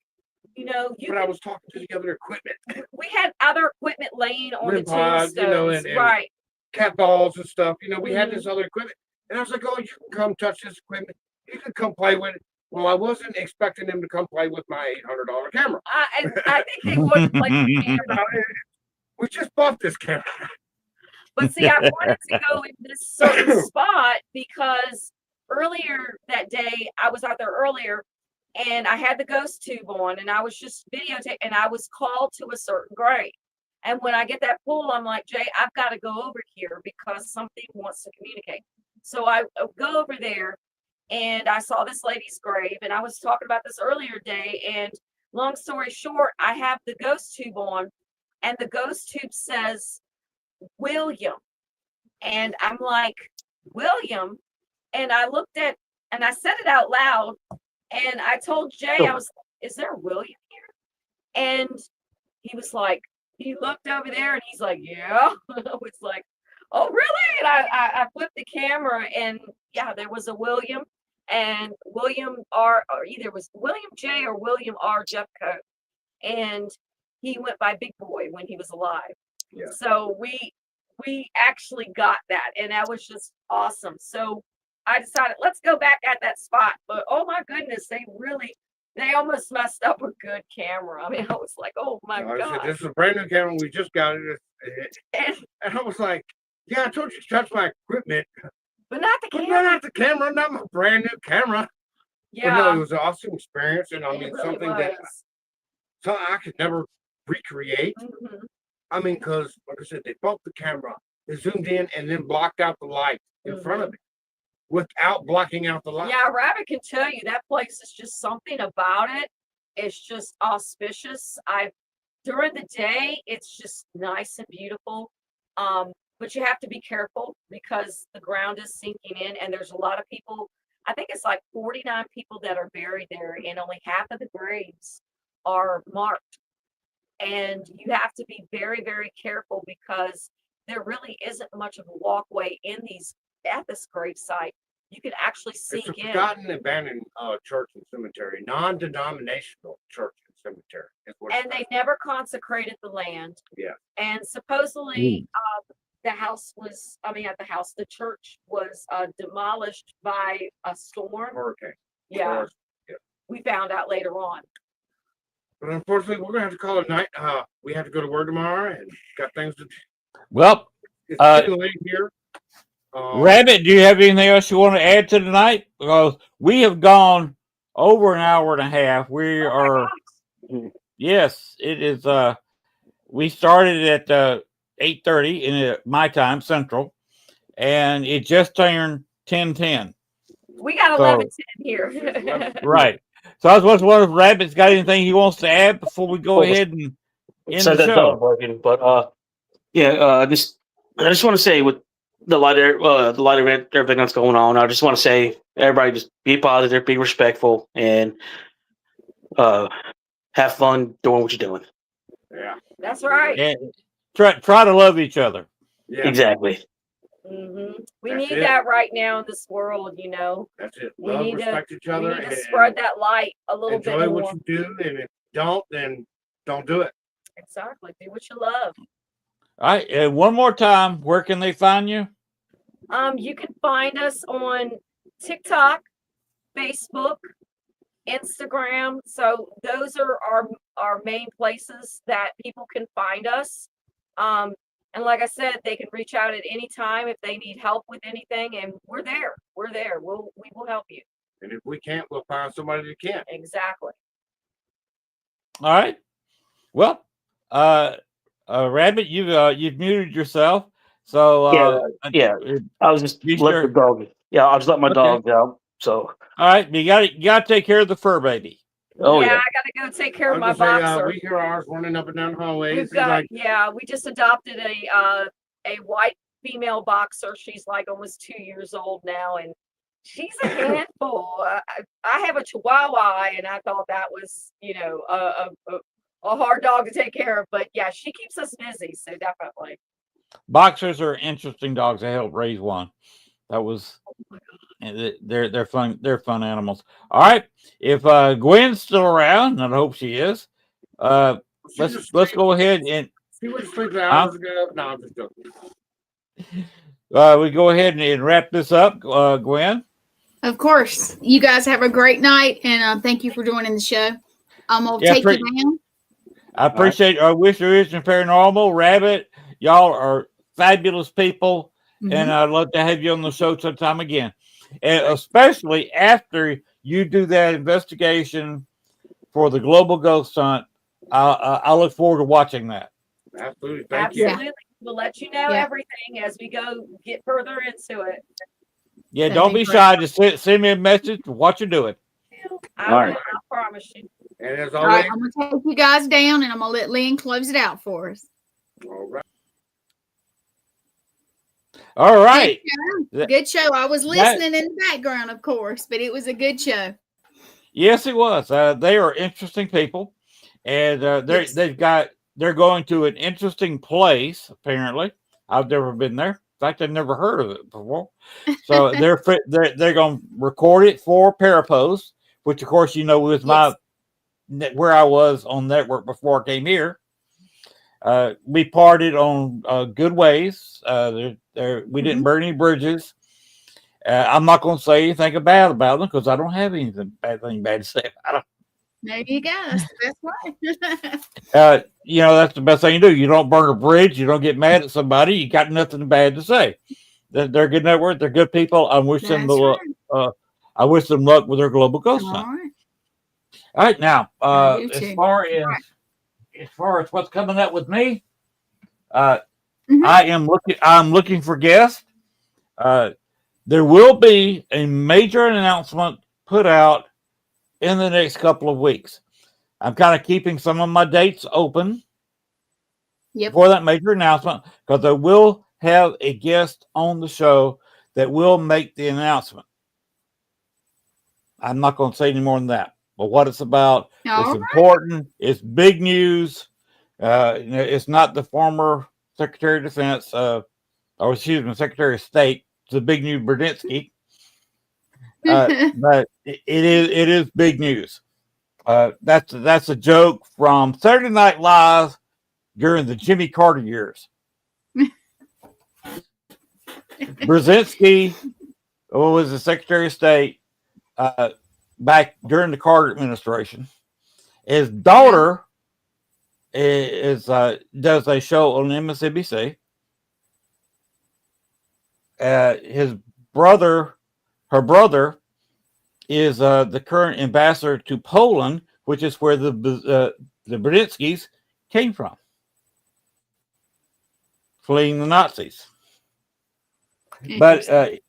But I was talking to the other equipment. We had other equipment laying on the Pods, tombstones, and right? Cat balls and stuff. We had this other equipment, and I was like, "Oh, you can come touch this equipment. You can come play with it." Well, I wasn't expecting them to come play with my $800 camera. I think they would play with the camera. We just bought this camera. But see, I wanted to go in this certain spot because earlier that day, I was out there earlier. And I had the Ghost Tube on, and I was just videotaping, and I was called to a certain grave. And when I get that pull, I'm like, Jay, I've got to go over here because something wants to communicate. So I go over there, and I saw this lady's grave, and I was talking about this earlier day. And long story short, I have the Ghost Tube on, and the Ghost Tube says William, and I'm like, William, and I looked at, and I said it out loud. And I told Jay, I was, is there William here? And he was like, he looked over there and he's like, yeah. I was like, oh, really? And I flipped the camera and yeah, there was a William and William R, or either it was William J or William R Jeffcoat. And he went by Big Boy when he was alive. Yeah. So we actually got that. And that was just awesome. So I decided let's go back at that spot, but oh my goodness, They almost messed up a good camera. I mean, I was like, oh my I said, God. this is a brand new camera. We just got it. And, And I was like, yeah, I told you to touch my equipment. but not the But camera. not the camera, not my brand new camera. But no, Yeah. it was an awesome experience. And I It mean, really something that was. I could never recreate. Mhm. I mean, because, like I said, they bumped the camera, they zoomed in, and then blocked out the light in front of it without blocking out the light. Yeah, Rabbit can tell you that place is just something about it. It's just auspicious. During the day, it's just nice and beautiful. But you have to be careful because the ground is sinking in, and there's a lot of people. I think it's like 49 people that are buried there, and only half of the graves are marked. And you have to be very, very careful because there really isn't much of a walkway at this grave site. You can actually It's sink a in. forgotten, abandoned church and cemetery, non-denominational church and cemetery. Is what And it's they never consecrated the land. Yeah. And supposedly, the church was demolished by a storm. hurricane. Yeah. Yeah. We found out later on. But unfortunately, we're gonna have to call it night. We have to go to work tomorrow and got things to do. Well, It's getting late here. Rabbit, do you have anything else you want to add to tonight? Because we have gone over an hour and a half. We are, yes, it is. We started at 8:30 in my time Central, and it just turned 10:10. We got 11:10 here. Right. So I was wondering if Rabbit's got anything he wants to add before we go ahead and end So the that's show. not working, but I just want to say with the light of everything that's going on, I just want to say everybody just be positive, be respectful, and have fun doing what you're doing. Yeah, That's right. And try to love each other. yeah, Exactly. We That's need it. that right now in this world, you know. that's it. We Love, need to- respect each We other, need to and spread that light a little enjoy bit what more. you do. And if you don't, then don't do it. Exactly. Do what you love. All right. And one more time, where can they find you? You can find us on TikTok, Facebook, Instagram. So those are our main places that people can find us. And like I said, they can reach out at any time if they need help with anything, and we're there. We're there. We will help you. And if we can't, we'll find somebody that can. Exactly. All right. Well, Rabbit, you've muted yourself. So Yeah. I was just Be let sure- the dog. Yeah, I'll just let my Okay. dog out. So all right, you got to take care of the fur baby. Oh, yeah, yeah. I gotta go take care I of was my gonna say, boxer. we hear ours running up and down the hallways. We've He's got like, we just adopted a white female boxer. She's like almost 2 years old now, and she's a handful. I have a Chihuahua, and I thought that was a hard dog to take care of. But yeah, she keeps us busy, so definitely. Boxers are interesting dogs. I helped raise one. That was they're fun. They're fun animals. All right. If Gwen's still around, and I hope she is, let's go ahead and she was asleep hours ago. No, I'm just joking. we go ahead and wrap this up. Gwen. Of course. You guys have a great night, and thank you for joining the show. I'm gonna take you down. I appreciate our Wish and Paranormal. Rabbit, y'all are fabulous people, and I'd love to have you on the show sometime again. And especially after you do that investigation for the Global Ghost Hunt, I look forward to watching that. Absolutely. Thank you. Absolutely. We'll let you know everything as we go get further into it. Yeah, That'd don't be be great. shy. Just send me a message of what you're doing. I All will, right. I promise you. And as All always, right, I'm gonna take you guys down, and I'm gonna let Lynn close it out for us. all right. All right. Good show. I was listening in the background, of course, but it was a good show. Yes, it was. They are interesting people, and they're going to an interesting place. Apparently, I've never been there. In fact, I've never heard of it before. So they're going to record it for Parapost, which of course was my where I was on network before I came here. We parted on good ways. We didn't burn any bridges. I'm not going to say anything bad about them because I don't have anything bad to say about them. There you go. That's the best way. That's the best thing you do. You don't burn a bridge. You don't get mad at somebody. You got nothing bad to say. They're good network. They're good people. I wish them That's the right. I wish them luck with their global ghost All hunt. right. All right, now I do as too. far as what's coming up with me, Mhm. I'm looking for guests. There will be a major announcement put out in the next couple of weeks. I'm kind of keeping some of my dates open Yep. for that major announcement because I will have a guest on the show that will make the announcement. I'm not going to say any more than that. But what it's about, All it's right. important. It's big news. It's not the former Secretary of Defense, Secretary of State. It's the big new Brzezinski. But it is big news. That's a joke from Saturday Night Live during the Jimmy Carter years. Brzezinski was the Secretary of State back during the Carter administration. His daughter does a show on MSNBC. Her brother is the current ambassador to Poland, which is where the Brzezinskis came from, fleeing the Nazis. But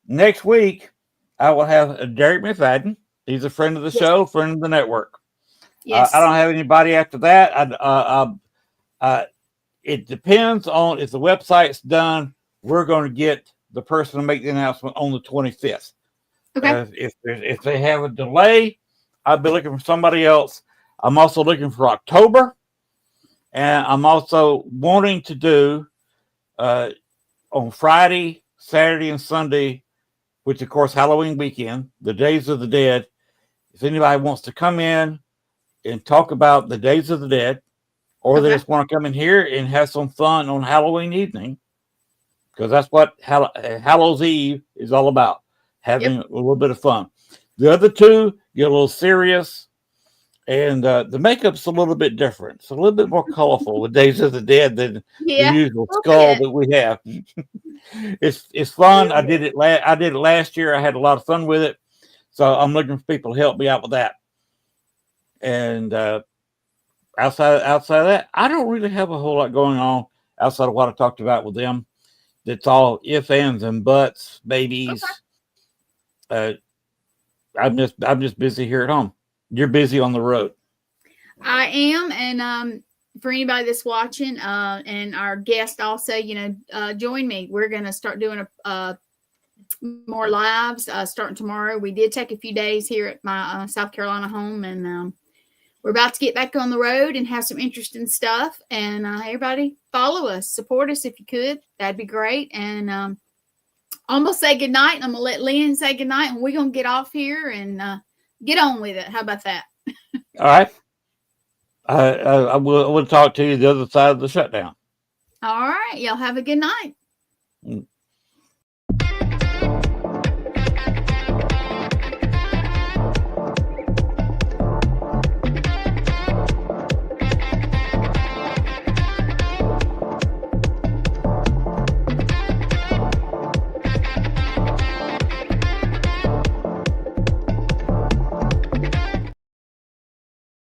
next week, I will have Derek McFadden. He's a friend of the show, friend of the network. Yes. I don't have anybody after that. It depends on if the website's done. We're going to get the person to make the announcement on the 25th. Okay. If they have a delay, I'll be looking for somebody else. I'm also looking for October, and I'm also wanting to do on Friday, Saturday, and Sunday, which of course Halloween weekend, the Days of the Dead. If anybody wants to come in and talk about the Days of the Dead, or they just want to come in here and have some fun on Halloween evening, because that's what Hallows Eve is all about, having a little bit of fun. The other two get a little serious, and the makeup's a little bit different. It's a little bit more colorful with Days of the Dead than the usual skull that we have. It's fun. I did it last year. I had a lot of fun with it, so I'm looking for people to help me out with that. And outside of that, I don't really have a whole lot going on outside of what I talked about with them. It's all ifs, ands, and buts, babies. I'm just busy here at home. You're busy on the road. I am, and for anybody that's watching, and our guest also, join me. We're gonna start doing more lives starting tomorrow. We did take a few days here at my South Carolina home, and we're about to get back on the road and have some interesting stuff. And everybody, follow us, support us if you could. That'd be great. And I'm gonna say goodnight. I'm gonna let Len say goodnight, and we're gonna get off here and get on with it. How about that? All right. I will talk to you the other side of the shutdown. All right. Y'all have a good night.